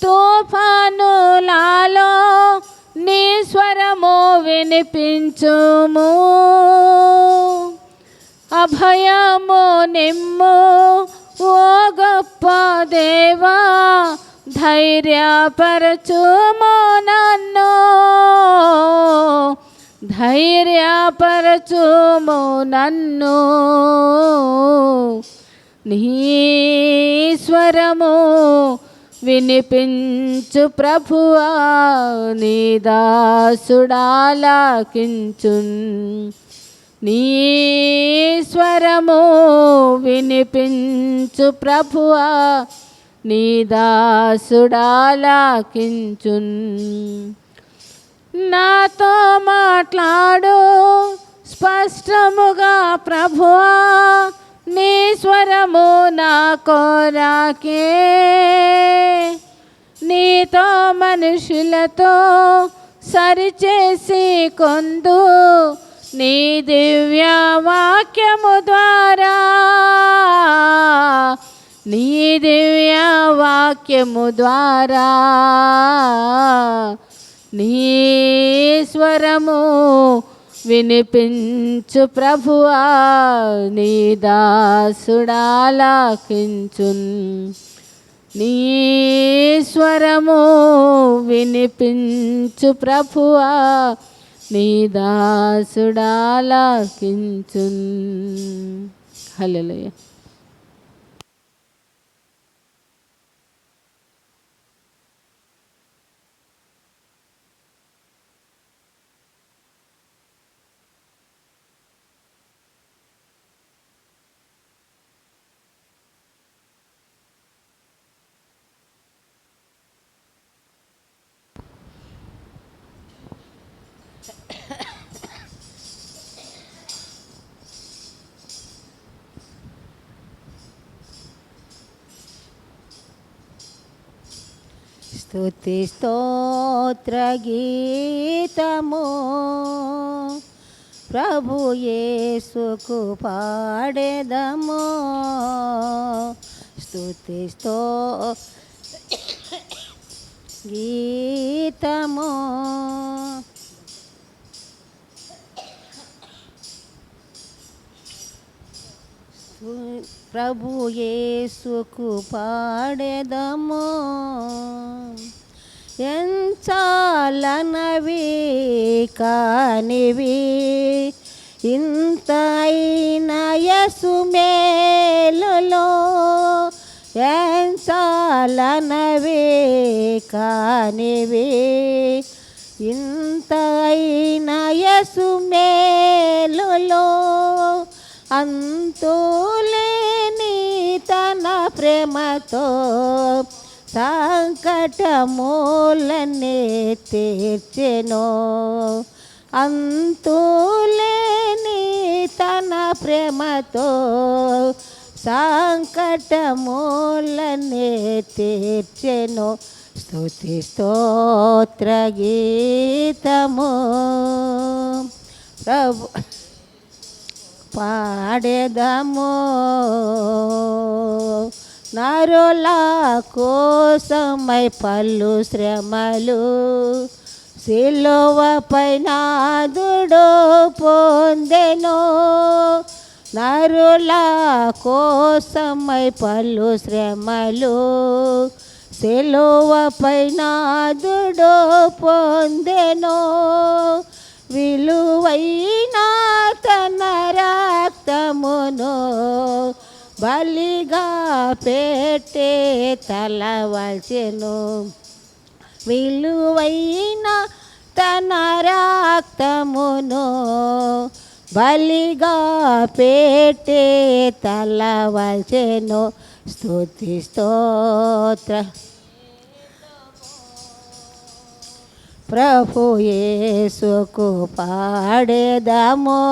తుఫానులలో నీ స్వరము వినిపించుము. అభయము నిమ్ము ఓ గొప్ప దేవా, ధైర్యపరచుము నన్ను, ధైర్యపరచుము నన్ను. నీ స్వరము వినిపించు ప్రభువా, నీ దాసుడాలకించున్. నీ స్వరము వినిపించు ప్రభువా, నీ దాసుడాలకించున్. నాతో మాట్లాడు స్పష్టముగా ప్రభువా, నీ స్వరము నా కోరాకే. నీతో మనుషులతో సరిచేసి కొందు, నీ దివ్య వాక్యము ద్వారా, నీ దివ్య వాక్యము ద్వారా. నీ స్వరము వినిపించు ప్రభువా, నీ దాసుడాలకించున్. నీ స్వరము వినిపించు ప్రభువా, నీ దాసుడాలకించున్. హల్లెలూయా. స్తుతి స్తోత్ర గీతము ప్రభు యేసుకు పాడెదము. స్తుతి గీతము ప్రభు యేసుకు పాడెదము. ఎంచాలనవి కానివి ఇంతైన యేసు మేలులో, ఎంచాలనవి కానివి ఇంతైన యేసు మేలులో. అంతులేని తన ప్రేమతో సంకటములన్నీ తీర్చెను. అంతులేని తన ప్రేమతో సంకటములన్నీ తీర్చెను. స్తుతి స్తోత్ర గీతము ప్రభు పాడెదము. నరుల కోసమై పలు శ్రమలు సిలువపై నాదుడు పొందెను. నరుల కోసమై పలు శ్రమలు సిలువపై నాదుడు పొందెను. విలువైన తన రక్తమును బలిగా పెట్టే తలవల్చెను. విలువైన తన రక్తమును బలిగా పెట్టే తలవల్చెను. స్తుతి స్తోత్ర ప్రభు యేసుకు పాడెదము.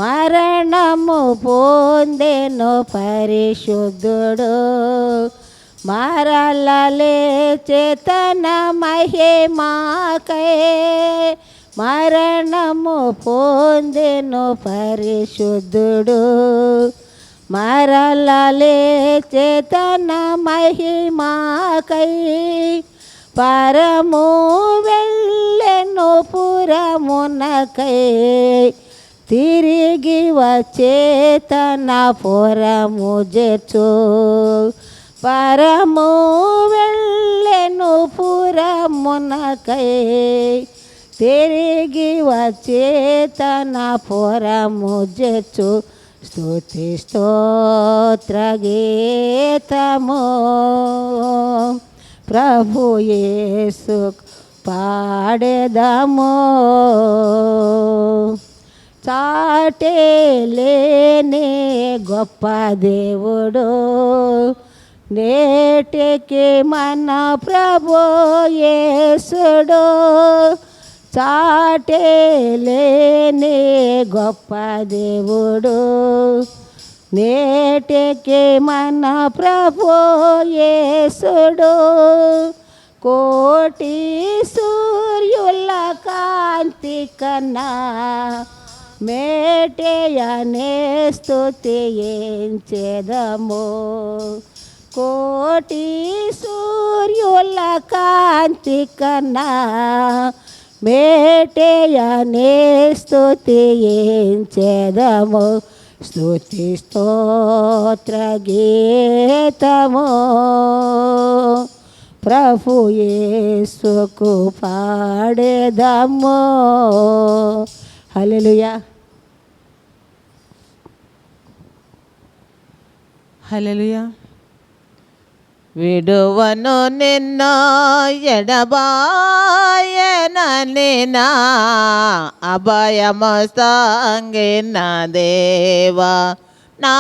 మరణము పొందెను పరిశుద్ధుడు, మరల లేచె తన మహిమకై. మరణము పొందెను పరిశుద్ధుడు, మరలలే చేతన మహిమాకై పరము వెళ్ళెను పురమునకై తిరిగి వచ్చే తన పురము చేర్చు పరము వెళ్ళెను పురమునకై తిరిగి వచ్చే తన పురము చేర్చు స్తుతి స్తోత్ర గీతము ప్రభు యేసు పాడెదము చాటే లేని గొప్ప దేవుడు నేటికి మన ప్రభు యేసుడు చాటే లేని గొప్ప దేవుడు నేటికి మన ప్రభు యేసుడు కోటి సూర్యుల కాంతి కన్నా మేటయనే స్తుతించెదము కోటి సూర్యుల కాంతి కన్నా మేటయనే స్తుతించెదము స్తుతి స్తోత్ర గీతము ప్రభు యేసుకు పాడెదము హల్లెలూయా హల్లెలూయా. విడువను నిన్న ఎడబాయననినా అభయము సాంగిన దేవా నా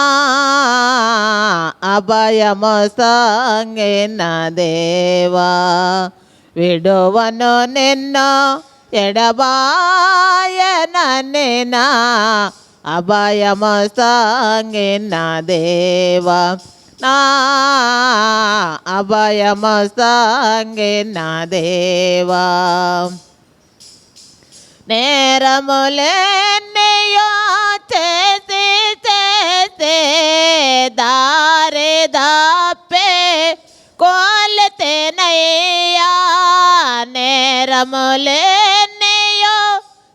అభయము సాంగిన దేవా విడువను నిన్న ఎడబాయననినా అభయము సాంగిన దేవా నా అభయము సాంగిన దేవా నేరములెన్నయో చేసి చేసి దారి దాపే కోల్తేనయ్యా నేరములెన్నయో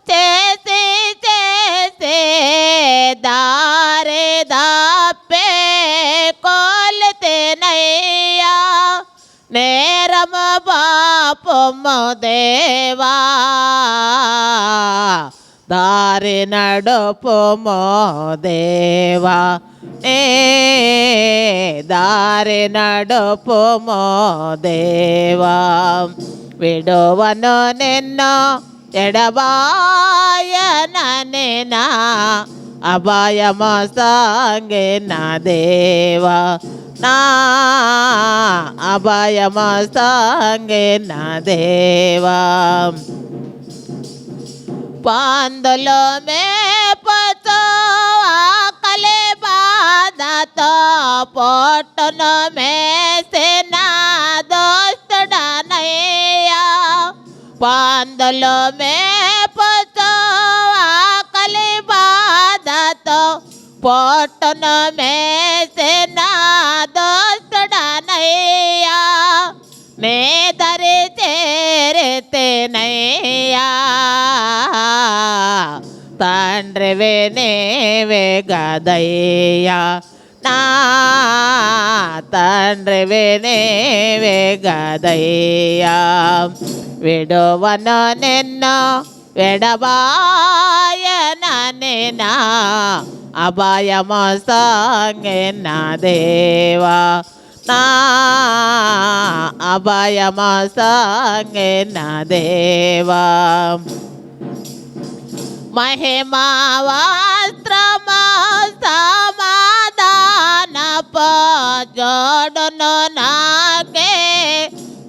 చేసి చేసి దారి దాపే కోల్తేనయ్యా నేరము పాపము దేవా దారి నడుపుమో దేవా నే దారి నడుపుమో దేవా విడువను నిన్ను ఎడబాయననినా అభయము సాంగిన దేవా నా అభయము సాంగిన దేవా పాందులో మేపతో ఆకలి బాధతో పొట్టును మేసిన దోస్తుడనయ్యా పాందులో మేపతో ఆకలి బాధతో పొట్టును మేసిన దోస్తుడనయ్యా నే దరి చేరితేనయ్యా తండ్రివే నీవే గదయ్యా నా తండ్రివే నీవే గదయ్యా విడువను నిన్ను ఎడబాయననినా అభయము సాంగిన దేవా నా అభయము సాంగిన దేవా మహిమా వస్త్రము సమాధాన జోడును నాకే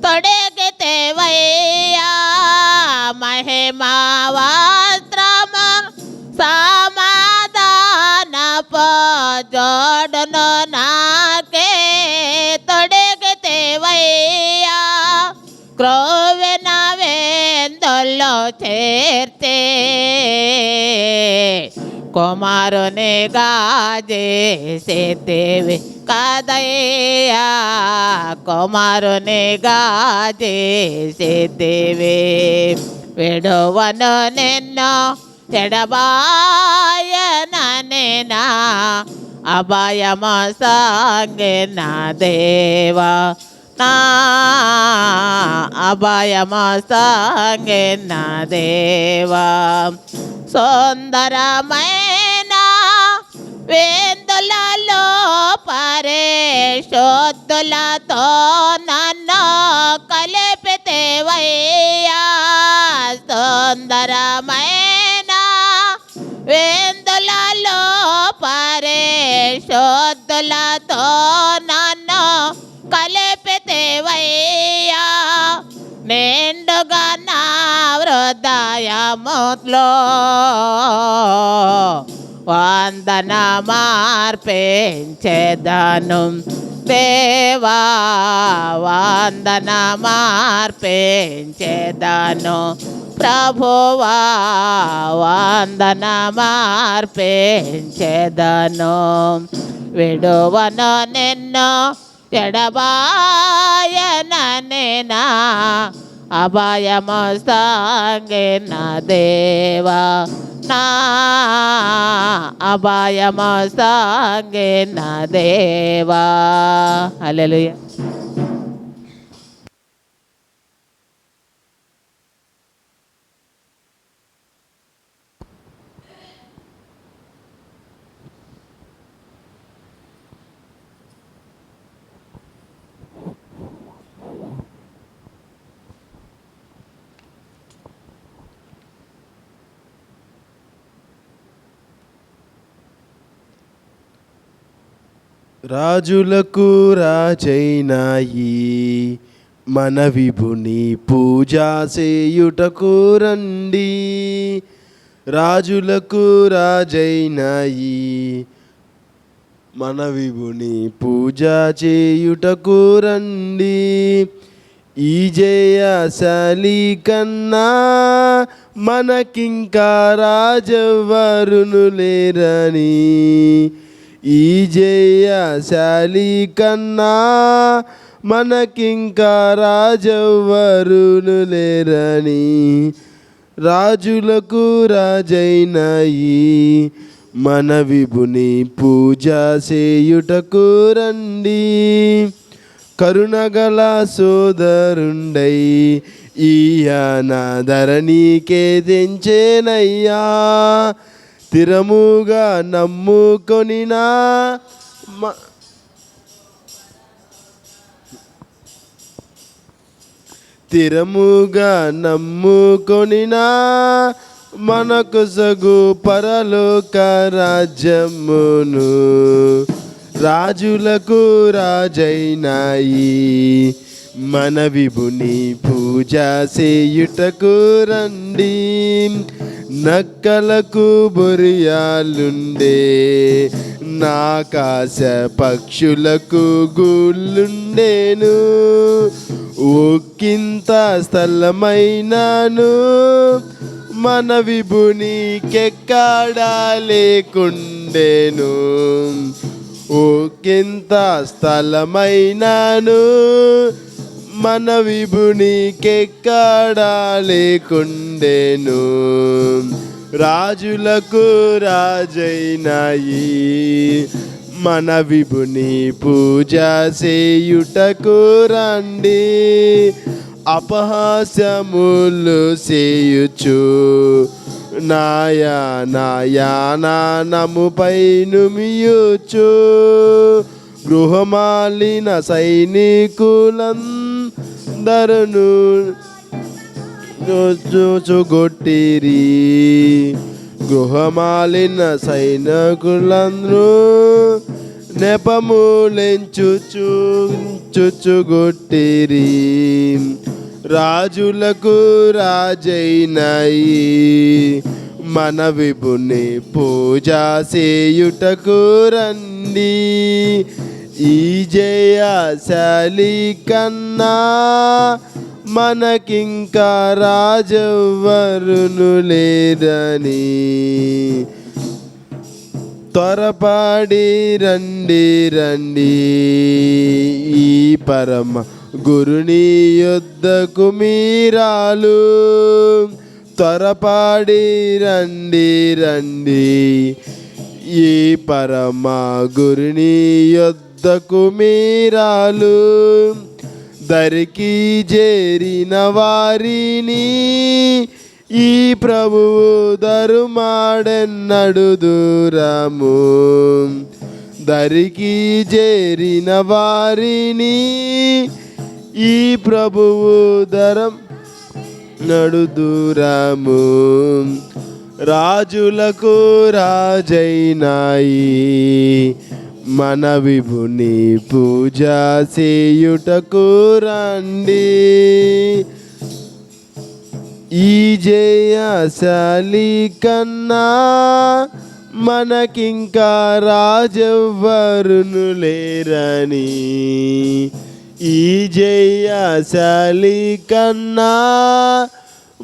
తొడిగితేవయ్యా మహిమా వస్త్రము సమాధాన జోడును నాకే తొడిగితేవయ్యా క్రోవిన వేందుల్లో చేర్చే కుమారునిగా చేసేదేవి కదయ్యా, కుమారునిగా చేసేదేవి. విడువను నిన్ను ఎడబాయననేనా, అభయము సాగిన దేవా, నా అభయము సాగిన దేవా. సుందరమైన వేందులలో పరిశుద్ధులతో నన్ను కలిపితేవయ్యా, సుందరమైన వేందులలో పరిశుద్ధులతో నన్ను కలిపితేవయ్యా. నిండుగా నా హృదయములో వందనమర్పించెదను దేవా, వందనమర్పించెదను ప్రభువా, వందనమర్పించెదను. విడువను నిన్ను ఎడబాయననేనా, అభయము సాగిన దేవా, నా అభయము సాగిన దేవా. హల్లెలూయా. రాజులకు రాజైనాయి మన విభుని పూజా చేయుటకు రండి. రాజులకు రాజైనాయి మన విభుని పూజా చేయుటకు రండి. ఈ జయశాలి కన్నా మనకింకా రాజెవ్వరును లేరని, ఈ జయశాలి కన్నా మనకింకా రాజెవ్వరును లేరని. రాజులకు రాజైనాయి మన విభుని పూజ చేయుటకు రండి. కరుణగల సోదరుండై ఈయన ధరణికే తెంచేనయ్యా. స్థిరముగా నమ్ముకొనినా స్థిరముగా నమ్ముకొనినా మనకు సగు పరలోక రాజ్యమును. రాజులకు రాజైనాయి మన విభుని పూజ చేయుటకు రండి. నక్కలకు బొరియాలుండే, నాకాశ పక్షులకు గూళ్ళుండేను. ఒక్కింత స్థలమైనాను మన విభునికెక్కడా లేకుండేను. ఒక్కింత స్థలమైనాను మన విభునికెక్కడా లేకుండేను. రాజులకు రాజైనాయి మన విభుని పూజ చేయుటకు రండి. అపహాస్యములు చేయుచు నాయనముపై నుమియుచు, గృహమాలిన సైనికులందరును చూచుగొట్టిరి. గృహమాలిన సైనికులందరూ నెపములెంచుచుగొట్టిరి. రాజులకు రాజైనాయి మన విభుని పూజ చేయుటకు రండి. ఈ జయశాలి కన్నా మనకింకా రాజెవ్వరును లేరని. త్వరపడి రండి రండి ఈ పరమ గురుని యొద్దకు మీరాలు. త్వరపడి రండి రండి ఈ పరమ గురుని యొద్దకు మీరాలు. దరికి చేరిన వారిని ఈ ప్రభువు దరుమాడెన్నడు దూరము. దరికి చేరిన వారిని ఈ ప్రభువు నడు దూరము. రాజులకు రాజైనాయి మన విభుని పూజ చేయుటకు రండి. ఈ జయశాలి కన్నా మనకింకా రాజెవ్వరును లేరని. ఈ జయశాలి కన్నా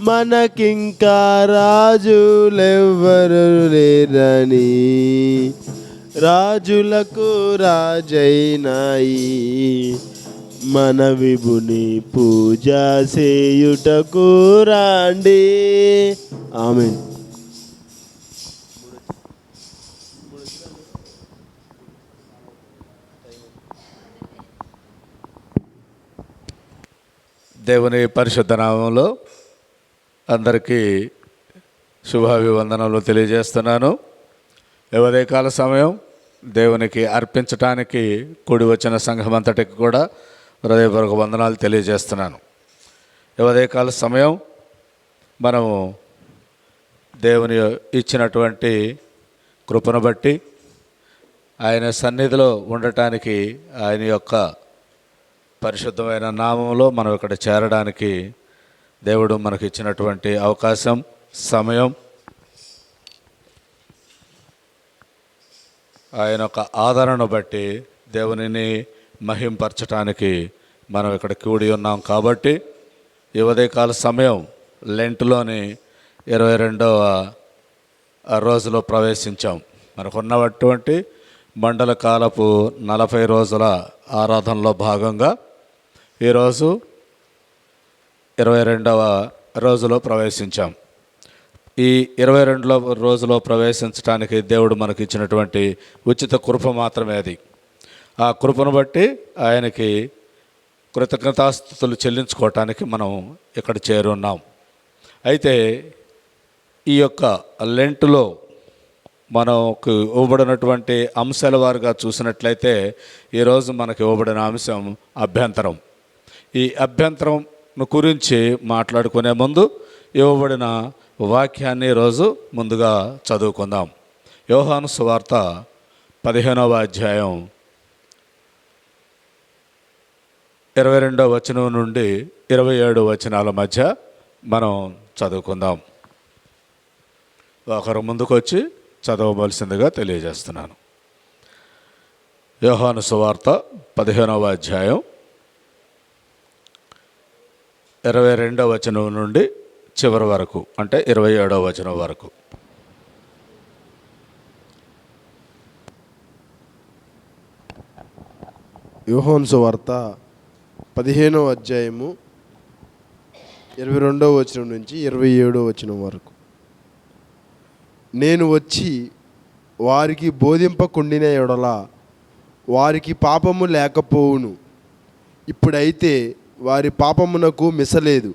మనకింకా రాజులెవ్వరు లేరని. రాజులకు రాజైనాయి మన విభుని పూజ చేయుటకు రండి. ఆమేన్. దేవుని పరిశుద్ధ నామంలో అందరికీ శుభాభివందనలు తెలియజేస్తున్నాను. ఉదయకాల సమయం దేవునికి అర్పించటానికి కూడి వచ్చిన సంఘం అంతటికి కూడా హృదయపూర్వక వందనాలు తెలియజేస్తున్నాను. ఉదయకాల సమయం మనము దేవుని ఇచ్చినటువంటి కృపను బట్టి ఆయన సన్నిధిలో ఉండటానికి, ఆయన యొక్క పరిశుద్ధమైన నామంలో మనం ఇక్కడ చేరడానికి దేవుడు మనకు ఇచ్చినటువంటి అవకాశం, సమయం, ఆయన యొక్క ఆదరణను బట్టి దేవునిని మహింపరచడానికి మనం ఇక్కడ కూడి ఉన్నాం. కాబట్టి ఈ ఉదయకాల సమయం లెంట్లోని 22వ రోజులో ప్రవేశించాం. మనకున్నటువంటి మండల కాలపు 40 రోజుల ఆరాధనలో భాగంగా ఈరోజు 22వ రోజులో ప్రవేశించాం. ఈ 22వ రోజులో ప్రవేశించడానికి దేవుడు మనకి ఇచ్చినటువంటి ఉచిత కృప మాత్రమే అది. ఆ కృపను బట్టి ఆయనకి కృతజ్ఞతాస్తుతులు చెల్లించుకోవటానికి మనం ఇక్కడ చేరున్నాం. అయితే ఈ యొక్క లెంటులో మనకు ఇవ్వబడినటువంటి అంశాల వారుగా చూసినట్లయితే ఈరోజు మనకు ఇవ్వబడిన అంశం అభ్యంతరం. ఈ అభ్యంతరం గురించి మాట్లాడుకునే ముందు ఇవ్వబడిన వాక్యాన్ని ఈరోజు ముందుగా చదువుకుందాం. యోహాను సువార్త 15వ అధ్యాయం 22వ వచనం నుండి 27 వచనాల మధ్య మనం చదువుకుందాం. ఒకరు ముందుకు వచ్చి చదవవలసిందిగా తెలియజేస్తున్నాను. యోహాను సువార్త 15వ అధ్యాయం 22వ వచనం నుండి చివరి వరకు, అంటే 27వ వచనం వరకు. యోహాను సువార్త 15వ అధ్యాయము 22వ వచనం నుంచి 27వ వచనం వరకు. నేను వచ్చి వారికి బోధింపకుండిన ఎడల వారికి పాపము లేకపోవును. ఇప్పుడైతే వారి పాపమునకు మిసలేదు.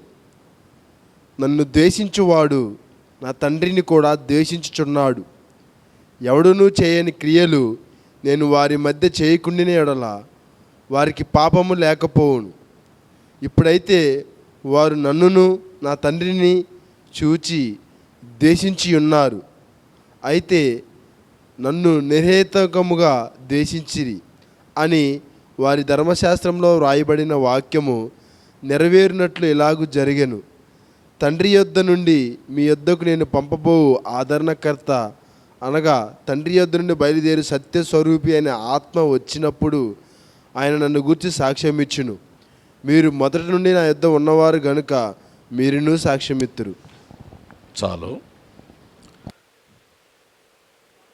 నన్ను ద్వేషించువాడు నా తండ్రిని కూడా ద్వేషించుచున్నాడు. ఎవడునూ చేయని క్రియలు నేను వారి మధ్య చేయకుండిన ఎడల వారికి పాపము లేకపోవును. ఇప్పుడైతే వారు నన్నును నా తండ్రిని చూచి ద్వేషించి ఉన్నారు. అయితే నన్ను నిర్హేతుకముగా ద్వేషించిరి అని వారి ధర్మశాస్త్రంలో వ్రాయబడిన వాక్యము నెరవేరినట్లు ఎలాగూ జరిగెను. తండ్రి యొద్ద నుండి మీ యొద్దకు నేను పంపబోవు ఆదరణకర్త, అనగా తండ్రి యొద్ద నుండి బయలుదేరి సత్యస్వరూపి అనే ఆత్మ వచ్చినప్పుడు ఆయన నన్ను గూర్చి సాక్ష్యం ఇచ్చును. మీరు మొదటి నుండి నా యొద్ద ఉన్నవారు గనుక మీరును సాక్ష్యమిత్తురు. చాలు.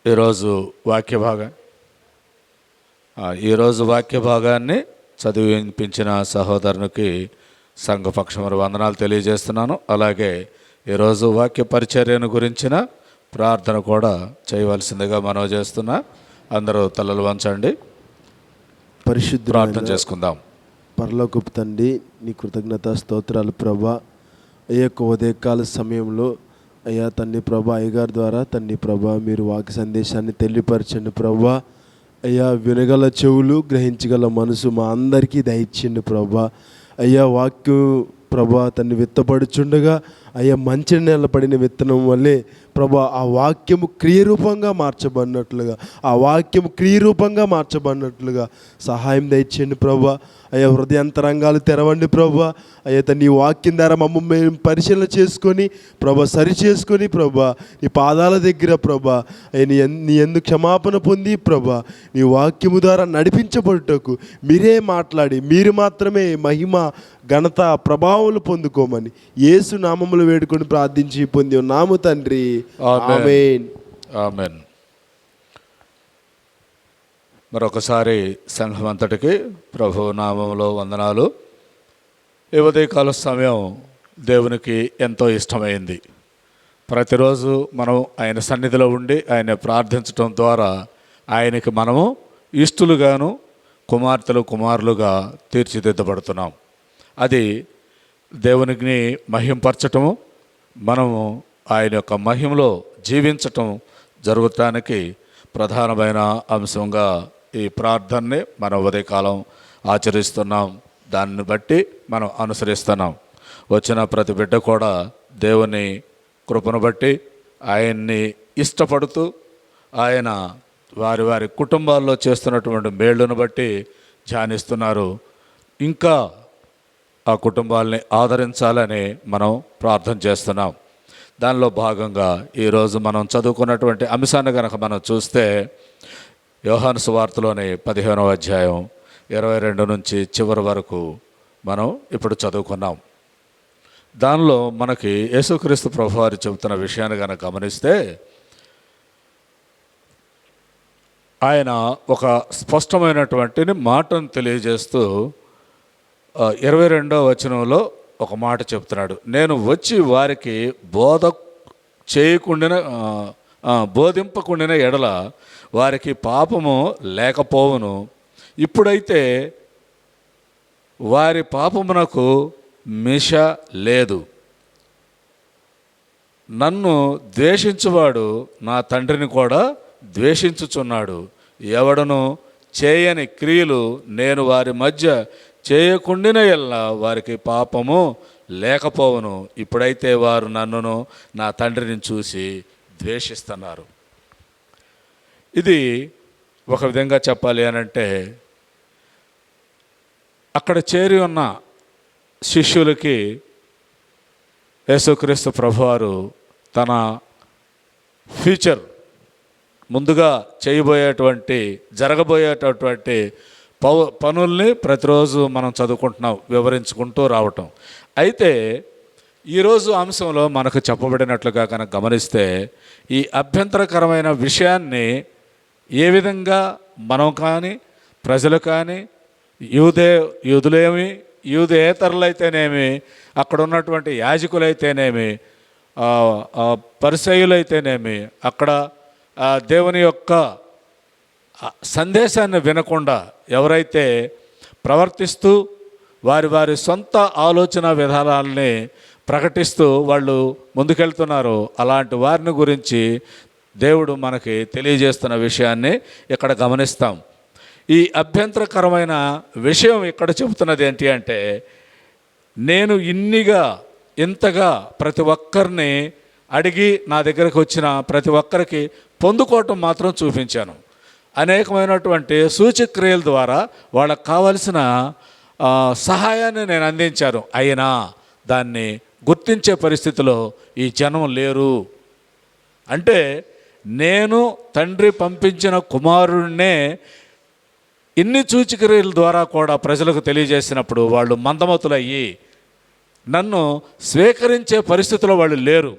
ఈరోజు వాక్య భాగాన్ని చదివి వినిపించిన సహోదరునికి సంఘపక్షమున వందనాలు తెలియజేస్తున్నాను. అలాగే ఈరోజు వాక్య పరిచర్యను గురించిన ప్రార్థన కూడా చేయవలసిందిగా మనవి చేస్తున్నా. అందరూ తలలు వంచండి, పరిశుద్ధ ప్రార్థన చేసుకుందాం. పరలోకపు తండ్రి, నీ కృతజ్ఞత స్తోత్రాలు ప్రభా. ఈ యొక్క ఉదయకాల సమయంలో అయ్యా తండ్రి ప్రభా, అయ్యగారి ద్వారా తండ్రి ప్రభా మీరు వాక్య సందేశాన్ని తెలియపరచండి ప్రభా. అయ్యా వినగల చెవులు, గ్రహించగల మనసు మా అందరికీ దయచేయండి ప్రభా. అయ్యా వాక్యం ప్రభా తన్ని విత్తపడుచుండగా అయ్యా మంచి నేల పడిన విత్తనం వల్లే ప్రభా ఆ వాక్యము క్రియరూపంగా మార్చబడినట్లుగా సహాయం దయచేయండి ప్రభా. అయ్యా హృదయాంతరంగాలు తెరవండి ప్రభా. అయ్యా నీ వాక్యం ద్వారా మమ్మల్ని మేము పరిశీలన చేసుకొని ప్రభా, సరి చేసుకొని ప్రభా నీ పాదాల దగ్గర ప్రభా అయ్యా నీ ఎందుకు క్షమాపణ పొంది ప్రభా నీ వాక్యము ద్వారా నడిపించబడుటకు మీరే మాట్లాడి మీరు మాత్రమే మహిమ, ఘనత, ప్రభావాలు పొందుకోమని యేసు నామములు వేడుకొని ప్రార్థించి పొంది ఉన్నాము తండ్రి. ఆమేన్. ఆమేన్. మరొకసారి సంఘం అంతటికి ప్రభు నామములో వందనాలు. ఈ ఉదయకాల సమయం దేవునికి ఎంతో ఇష్టమైంది. ప్రతిరోజు మనం ఆయన సన్నిధిలో ఉండి ఆయన ప్రార్థించడం ద్వారా ఆయనకి మనము ఇష్టలుగాను, కుమారులుగా తీర్చిదిద్దబడుతున్నాం. అది దేవునికి మహింపరచటము, మనము ఆయన యొక్క మహిమలో జీవించటం జరగటానికి ప్రధానమైన అంశంగా ఈ ప్రార్థనని మనం ఉదయకాలం ఆచరిస్తున్నాం. దాన్ని బట్టి మనం అనుసరిస్తున్నాం. వచ్చిన ప్రతి బిడ్డ కూడా దేవుని కృపను బట్టి ఆయన్ని ఇష్టపడుతూ ఆయన వారి కుటుంబాల్లో చేస్తున్నటువంటి మేళ్ళను బట్టి ధ్యానిస్తున్నారు. ఇంకా ఆ కుటుంబాలని ఆదరించాలని మనం ప్రార్థన చేస్తున్నాం. దానిలో భాగంగా ఈరోజు మనం చదువుకున్నటువంటి అంశాన్ని కనుక మనం చూస్తే యోహాను సువార్తలోని 15వ అధ్యాయం 22 నుంచి చివరి వరకు మనం ఇప్పుడు చదువుకున్నాం. దానిలో మనకి యేసుక్రీస్తు ప్రభువారు చెబుతున్న విషయాన్ని కనుక గమనిస్తే ఆయన ఒక స్పష్టమైనటువంటి మాటను తెలియజేస్తూ 22వ వచనంలో ఒక మాట చెప్తున్నాడు. నేను వచ్చి వారికి బోధింపకుండిన ఎడల వారికి పాపము లేకపోవును. ఇప్పుడైతే వారి పాపమునకు మిష లేదు. నన్ను ద్వేషించువాడు నా తండ్రిని కూడా ద్వేషించుచున్నాడు. ఎవడను చేయని క్రియలు నేను వారి మధ్య చేయకుండిన ఎల్లా వారికి పాపము లేకపోవును. ఇప్పుడైతే వారు నన్నును నా తండ్రిని చూసి ద్వేషిస్తున్నారు. ఇది ఒక విధంగా చెప్పాలి అనంటే, అక్కడ చేరి ఉన్న శిష్యులకి యేసుక్రీస్తు ప్రభువారు తన ఫ్యూచర్ ముందుగా జరగబోయేటటువంటి పనుల్ని ప్రతిరోజు మనం చదువుకుంటున్నాం, వివరించుకుంటూ రావటం. అయితే ఈరోజు అంశంలో మనకు చెప్పబడినట్లుగా కనుక గమనిస్తే ఈ అభ్యంతరకరమైన విషయాన్ని ఏ విధంగా మనం కానీ, ప్రజలు కానీ, యూదేతరులైతేనేమి, అక్కడ ఉన్నటువంటి యాజకులైతేనేమి, పరిసయ్యులైతేనేమి, అక్కడ దేవుని యొక్క సందేశాన్ని వినకుండా ఎవరైతే ప్రవర్తిస్తూ వారి సొంత ఆలోచన విధానాలని ప్రకటిస్తూ వాళ్ళు ముందుకెళ్తున్నారో అలాంటి వారిని గురించి దేవుడు మనకి తెలియజేస్తున్న విషయాన్ని ఇక్కడ గమనిస్తాం. ఈ అభ్యంతరకరమైన విషయం ఇక్కడ చెబుతున్నది ఏంటి అంటే, నేను ఇంతగా ప్రతి ఒక్కరిని అడిగి నా దగ్గరకు వచ్చిన ప్రతి ఒక్కరికి పొందుకోవటం మాత్రం చూపించాను. అనేకమైనటువంటి సూచక్రియల ద్వారా వాళ్ళకు కావలసిన సహాయాన్ని నేను అందించాను. అయినా దాన్ని గుర్తించే పరిస్థితిలో ఈ జనం లేరు. అంటే నేను తండ్రి పంపించిన కుమారుడినే ఇన్ని సూచక్రియల ద్వారా కూడా ప్రజలకు తెలియజేసినప్పుడు వాళ్ళు మందమతులయ్యి నన్ను స్వీకరించే పరిస్థితిలో వాళ్ళు లేరు.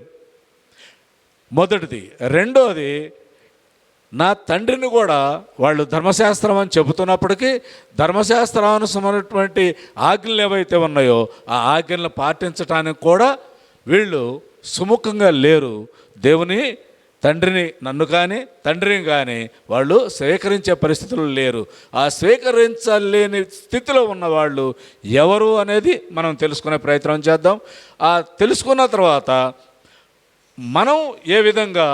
మొదటిది. రెండోది, నా తండ్రిని కూడా వాళ్ళు ధర్మశాస్త్రం అని చెబుతున్నప్పటికీ ధర్మశాస్త్రానుసమైనటువంటి ఆజ్ఞలు ఏవైతే ఉన్నాయో ఆ ఆజ్ఞలను పాటించడానికి కూడా వీళ్ళు సుముఖంగా లేరు. దేవుని తండ్రిని, నన్ను కానీ తండ్రిని కానీ వాళ్ళు స్వీకరించే పరిస్థితులు లేరు. ఆ స్వీకరించలేని స్థితిలో ఉన్నవాళ్ళు ఎవరు అనేది మనం తెలుసుకునే ప్రయత్నం చేద్దాం. ఆ తెలుసుకున్న తర్వాత మనం ఏ విధంగా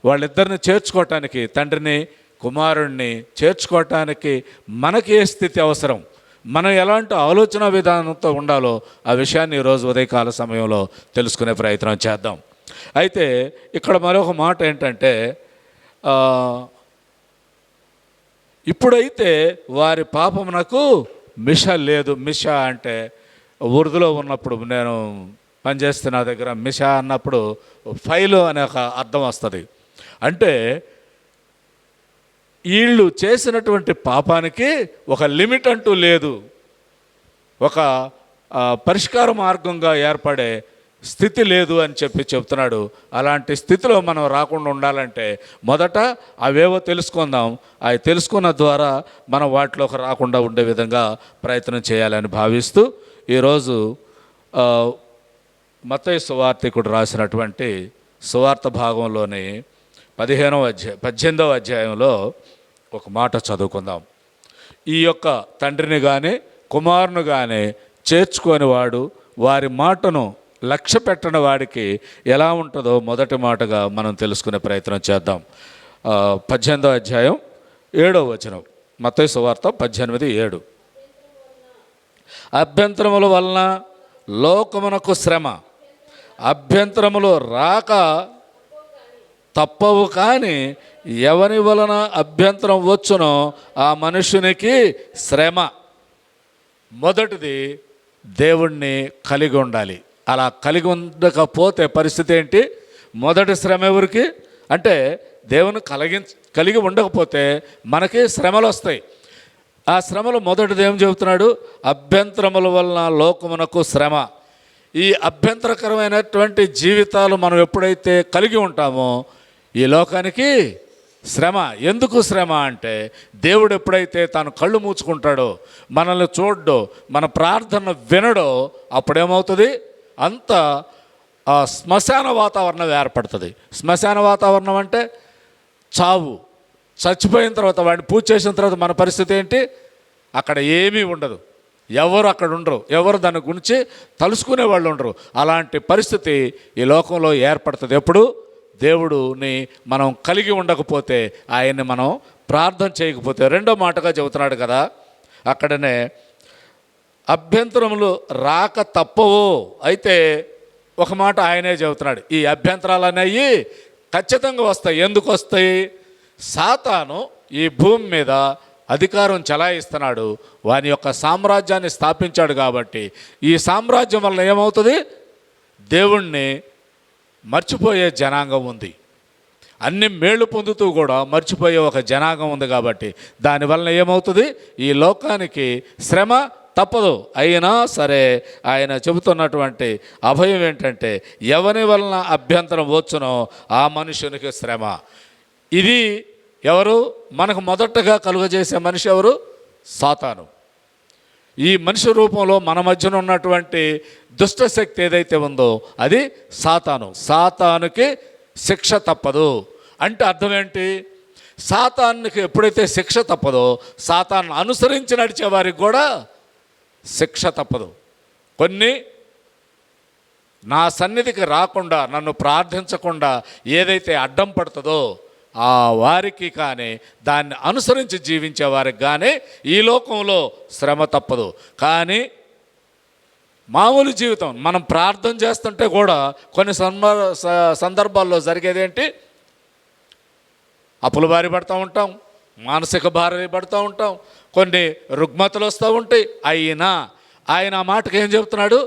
వాళ్ళిద్దరిని చేర్చుకోవటానికి, తండ్రిని కుమారుణ్ణి చేర్చుకోవటానికి మనకి ఏ స్థితి అవసరం, మనం ఎలాంటి ఆలోచన విధానంతో ఉండాలో ఆ విషయాన్ని ఈరోజు ఉదయకాల సమయంలో తెలుసుకునే ప్రయత్నం చేద్దాం. అయితే ఇక్కడ మరొక మాట ఏంటంటే, ఇప్పుడైతే వారి పాపమునకు మిష లేదు. మిష అంటే ఉర్దూలో ఉన్నప్పుడు నేను పనిచేస్తున్న దగ్గర మిష అన్నప్పుడు ఫైలు అనే ఒక అర్థం వస్తుంది. అంటే వీళ్ళు చేసినటువంటి పాపానికి ఒక లిమిట్ అంటూ లేదు, ఒక పరిష్కార మార్గంగా ఏర్పడే స్థితి లేదు అని చెప్తున్నాడు. అలాంటి స్థితిలో మనం రాకుండా ఉండాలంటే మొదట అవేవో తెలుసుకుందాం. అవి తెలుసుకున్న ద్వారా మనం వాటిలోకి రాకుండా ఉండే విధంగా ప్రయత్నం చేయాలని భావిస్తూ ఈరోజు మత్తయి సువార్తికుడు రాసినటువంటి సువార్త భాగంలోని 18వ అధ్యాయంలో ఒక మాట చదువుకుందాం. ఈ యొక్క తండ్రిని కానీ కుమారుని కానీ చేర్చుకొని వాడు వారి మాటను లక్ష్య పెట్టని వాడికి ఎలా ఉంటుందో మొదటి మాటగా మనం తెలుసుకునే ప్రయత్నం చేద్దాం. 18వ అధ్యాయం 7వ వచనం, మత్తయి సువార్త 18:7. అభ్యంతరముల వలన లోకమునకు శ్రమ, అభ్యంతరములు రాక తప్పవు, కానీ ఎవరి వలన అభ్యంతరం వచ్చునో ఆ మనుషునికి శ్రమ. మొదటిది దేవుణ్ణి కలిగి ఉండాలి. అలా కలిగి ఉండకపోతే పరిస్థితి ఏంటి? మొదటి శ్రమ ఎవరికి అంటే దేవుని కలిగి ఉండకపోతే మనకి శ్రమలు వస్తాయి. ఆ శ్రమలు మొదటిది ఏం చెబుతున్నాడు? అభ్యంతరముల వలన లోకమునకు శ్రమ. ఈ అభ్యంతరకరమైనటువంటి జీవితాలు మనం ఎప్పుడైతే కలిగి ఉంటామో ఈ లోకానికి శ్రమ. ఎందుకు శ్రమ అంటే దేవుడు ఎప్పుడైతే తాను కళ్ళు మూసుకుంటాడో, మనల్ని చూడడో, మన ప్రార్థన వినడో అప్పుడేమవుతుంది? అంత శ్మశాన వాతావరణం ఏర్పడుతుంది. శ్మశాన వాతావరణం అంటే చావు. చచ్చిపోయిన తర్వాత వాడిని పూజ చేసిన తర్వాత మన పరిస్థితి ఏంటి? అక్కడ ఏమీ ఉండదు, ఎవరు అక్కడ ఉండరు, ఎవరు దాని గురించి తలుసుకునే వాళ్ళు ఉండరు. అలాంటి పరిస్థితి ఈ లోకంలో ఏర్పడుతుంది ఎప్పుడు? దేవుడుని మనం కలిగి ఉండకపోతే, ఆయన్ని మనం ప్రార్థన చేయకపోతే. రెండో మాటగా చెబుతున్నాడు కదా అక్కడనే, అభ్యంతరములు రాక తప్పవు. అయితే ఒక మాట ఆయనే చెబుతున్నాడు, ఈ అభ్యంతరాలు అనేవి ఖచ్చితంగా వస్తాయి. ఎందుకు వస్తాయి? సాతాను ఈ భూమి మీద అధికారం చెలాయిస్తున్నాడు, వాని యొక్క సామ్రాజ్యాన్ని స్థాపించాడు. కాబట్టి ఈ సామ్రాజ్యం వల్ల ఏమవుతుంది? దేవుణ్ణి మర్చిపోయే జనాంగం ఉంది. అన్ని మేళ్ళు పొందుతూ కూడా మర్చిపోయే ఒక జనాంగం ఉంది. కాబట్టి దానివల్ల ఏమవుతుంది? ఈ లోకానికి శ్రమ తప్పదు. అయినా సరే ఆయన చెబుతున్నటువంటి అభయం ఏంటంటే, ఎవరి వలన అభ్యంతరం వచ్చునో ఆ మనుషునికి శ్రమ. ఇది ఎవరు? మనకు మొదటగా కలుగజేసే మనిషి ఎవరు? సాతాను. ఈ మనిషి రూపంలో మన మధ్యన ఉన్నటువంటి దుష్టశక్తి ఏదైతే ఉందో అది సాతాను. సాతానుకి శిక్ష తప్పదు అంటే అర్థం ఏంటి? సాతానుకి ఎప్పుడైతే శిక్ష తప్పదో, సాతాను అనుసరించి నడిచే వారికి కూడా శిక్ష తప్పదు. కొన్ని నా సన్నిధికి రాకుండా, నన్ను ప్రార్థించకుండా ఏదైతే అడ్డం పడుతుందో ఆ వారికి కానీ, దాన్ని అనుసరించి జీవించే వారికి కానీ ఈ లోకంలో శ్రమ తప్పదు. కానీ మామూలు జీవితం మనం ప్రార్థన చేస్తుంటే కూడా కొన్ని సందర్భాల్లో జరిగేదేంటి? అప్పుల బారి పడుతూ ఉంటాం, మానసిక బారి పడుతూ ఉంటాం, కొన్ని రుగ్మతలు వస్తూ ఉంటాయి. అయినా ఆయన ఆ మాటకి ఏం చెబుతున్నాడు?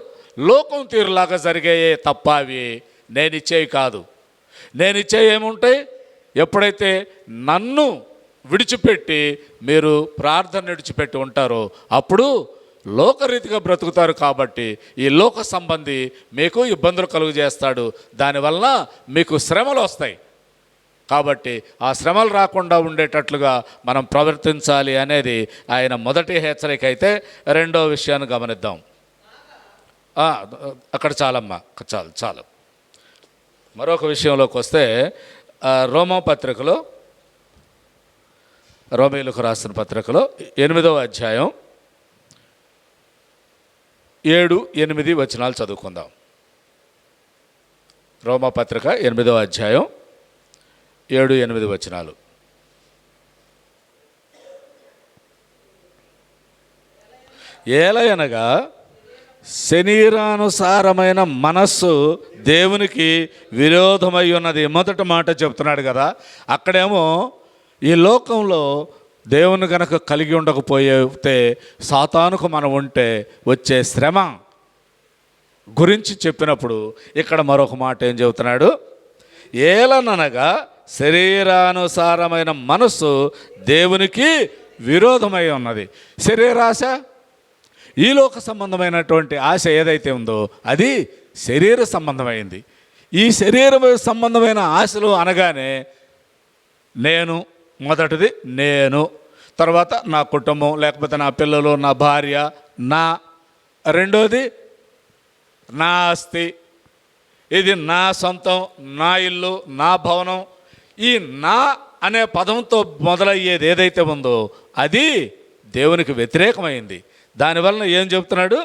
లోకం తీరులాగా జరిగాయే తప్ప అవి నేనిచ్చేవి కాదు. నేనిచ్చే ఏముంటాయి? ఎప్పుడైతే నన్ను విడిచిపెట్టి మీరు ప్రార్థన విడిచిపెట్టి ఉంటారో అప్పుడు లోకరీతిగా బ్రతుకుతారు. కాబట్టి ఈ లోక సంబంధి మీకు ఇబ్బందులు కలుగజేస్తాడు. దానివల్ల మీకు శ్రమలు వస్తాయి. కాబట్టి ఆ శ్రమలు రాకుండా ఉండేటట్లుగా మనం ప్రవర్తించాలి అనేది ఆయన మొదటి హెచ్చరిక అయితే, రెండో విషయాన్ని గమనిద్దాం. అక్కడ చాలమ్మా, చాలు. మరొక విషయంలోకి వస్తే రోమీయులకు రాసిన పత్రికలో 8వ అధ్యాయం 7-8 వచనాలు చదువుకుందాం. రోమపత్రిక 8వ అధ్యాయం 7-8 వచనాలు. ఏలయనగా శరీరానుసారమైన మనస్సు దేవునికి విరోధమై ఉన్నది. మొదటి మాట చెప్తున్నాడు కదా. అక్కడేమో ఈ లోకంలో దేవుని గనక కలిగి ఉండకపోతే, సాతానుకు మనం ఉంటే వచ్చే శ్రమ గురించి చెప్పినప్పుడు ఇక్కడ మరొక మాట ఏం చెబుతున్నాడు? ఏలననగా శరీరానుసారమైన మనస్సు దేవునికి విరోధమై ఉన్నది. శరీరాశ, ఈ లోక సంబంధమైనటువంటి ఆశ ఏదైతే ఉందో అది శరీర సంబంధమైంది. ఈ శరీర సంబంధమైన ఆశలు అనగానే మొదటిది నేను, తర్వాత నా కుటుంబం, లేకపోతే నా పిల్లలు, నా భార్య, రెండోది నా ఆస్తి, ఇది నా సొంతం, నా ఇల్లు, నా భవనం. ఈ నా అనే పదంతో మొదలయ్యేది ఏదైతే ఉందో అది దేవునికి వ్యతిరేకమైంది. దానివలన ఏం చెప్తున్నాడు?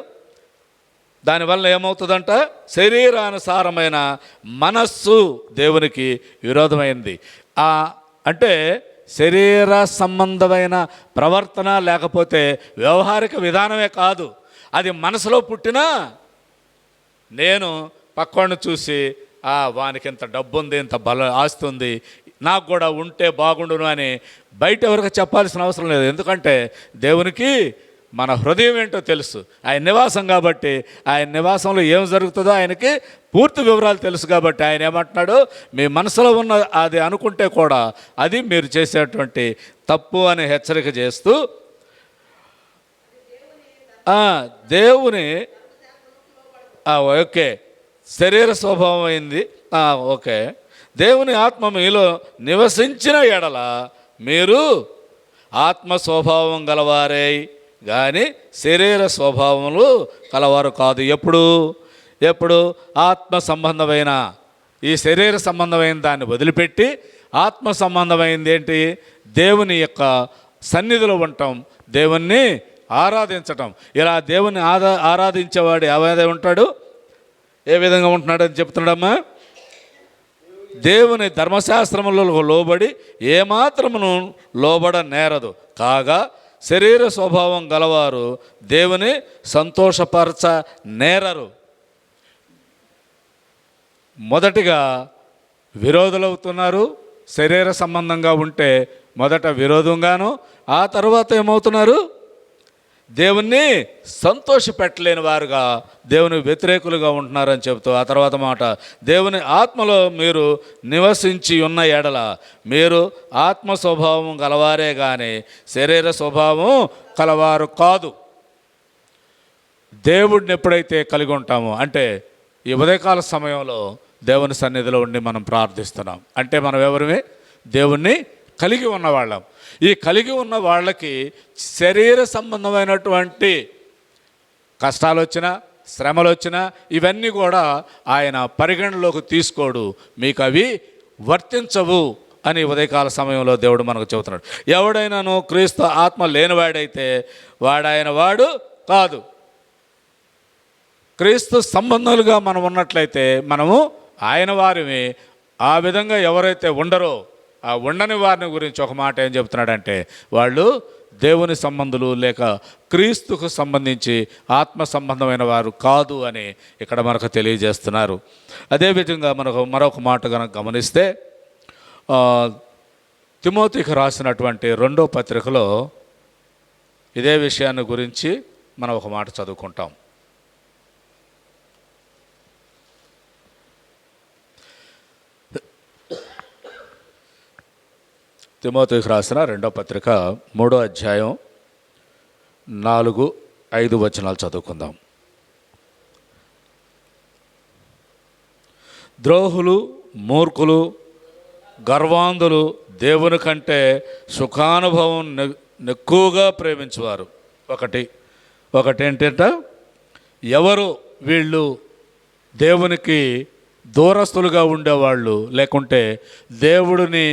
దానివల్ల ఏమవుతుందంట? శరీరానుసారమైన మనస్సు దేవునికి విరోధమైంది. అంటే శరీర సంబంధమైన ప్రవర్తన లేకపోతే వ్యవహారిక విధానమే కాదు, అది మనసులో పుట్టిన నేను పక్కవాడిని చూసి వానికి ఇంత డబ్బు ఉంది, ఇంత ఆస్తి ఉంది, నాకు కూడా ఉంటే బాగుండును అని బయట ఎవరికి చెప్పాల్సిన అవసరం లేదు. ఎందుకంటే దేవునికి మన హృదయం ఏంటో తెలుసు. ఆయన నివాసం కాబట్టి, ఆయన నివాసంలో ఏం జరుగుతుందో ఆయనకి పూర్తి వివరాలు తెలుసు కాబట్టి ఆయన ఏమంటున్నాడు? మీ మనసులో ఉన్న అది అనుకుంటే కూడా అది మీరు చేసేటువంటి తప్పు అని హెచ్చరిక చేస్తూ, దేవుని ఓకే శరీర స్వభావం అయింది. ఓకే, దేవుని ఆత్మ మీలో నివసించిన ఎడల మీరు ఆత్మ స్వభావం గలవారే కానీ శరీర స్వభావములు కలవారు కాదు. ఎప్పుడు ఆత్మ సంబంధమైన ఈ శరీర సంబంధమైన దాన్ని వదిలిపెట్టి ఆత్మ సంబంధమైనది ఏంటి? దేవుని యొక్క సన్నిధిలో ఉండటం, దేవుణ్ణి ఆరాధించటం. ఇలా దేవుని ఆరాధించేవాడు ఎవరైతే ఉంటాడు, ఏ విధంగా ఉంటున్నాడని చెప్తున్నాడమ్మా? దేవుని ధర్మశాస్త్రములకు లోబడి ఏమాత్రమును లోబడ నేరదు కాగా శరీర స్వభావం గలవారు దేవుని సంతోషపరచ నేరరు. మొదటిగా విరోధులవుతున్నారు. శరీర సంబంధంగా ఉంటే మొదట విరోధంగాను, ఆ తర్వాత ఏమవుతున్నారు? దేవుణ్ణి సంతోషపెట్టలేని వారుగా, దేవుని వ్యతిరేకులుగా ఉంటున్నారని చెబుతూ ఆ తర్వాత మాట, దేవుని ఆత్మలో మీరు నివసించి ఉన్న ఎడల మీరు ఆత్మ స్వభావం గలవారే కానీ శరీర స్వభావం కలవారు కాదు. దేవుడిని ఎప్పుడైతే కలిగి ఉంటామో, అంటే ఈ ఉదయకాల సమయంలో దేవుని సన్నిధిలో ఉండి మనం ప్రార్థిస్తున్నాం అంటే మనం ఎవరిమే? దేవుణ్ణి కలిగి ఉన్నవాళ్ళం. ఈ కలిగి ఉన్న వాళ్ళకి శరీర సంబంధమైనటువంటి కష్టాలు వచ్చినా, శ్రమలు వచ్చినా ఇవన్నీ కూడా ఆయన పరిగణలోకి తీసుకోడు, మీకు అవి వర్తించవు అని ఉదయకాల సమయంలో దేవుడు మనకు చెబుతున్నాడు. ఎవడైనాను క్రీస్తు ఆత్మ లేనివాడైతే వాడు కాదు. క్రీస్తు సంబంధాలుగా మనం ఉన్నట్లయితే మనము ఆయన వారిని. ఆ విధంగా ఎవరైతే ఉండరో ఆ ఉండని వారిని గురించి ఒక మాట ఏం చెప్తున్నాడంటే వాళ్ళు దేవుని సంబంధులు లేక క్రీస్తుకు సంబంధించి ఆత్మ సంబంధమైన వారు కాదు అని ఇక్కడ మనకు తెలియజేస్తున్నారు. అదేవిధంగా మనకు మరొక మాట కనుక గమనిస్తే తిమోతికి రాసినటువంటి 2వ పత్రికలో ఇదే విషయాన్ని గురించి మనం ఒక మాట చదువుకుంటాం. తిమోతికి రాసిన 2వ పత్రిక 3వ అధ్యాయం 4-5 వచనాలు చదువుకుందాం. ద్రోహులు, మూర్ఖులు, గర్వాంధులు దేవుని కంటే సుఖానుభవం ఎక్కువగా ప్రేమించేవారు. ఒకటేంటంటే ఎవరు వీళ్ళు దేవునికి దూరస్తులుగా ఉండేవాళ్ళు, లేకుంటే దేవుడిని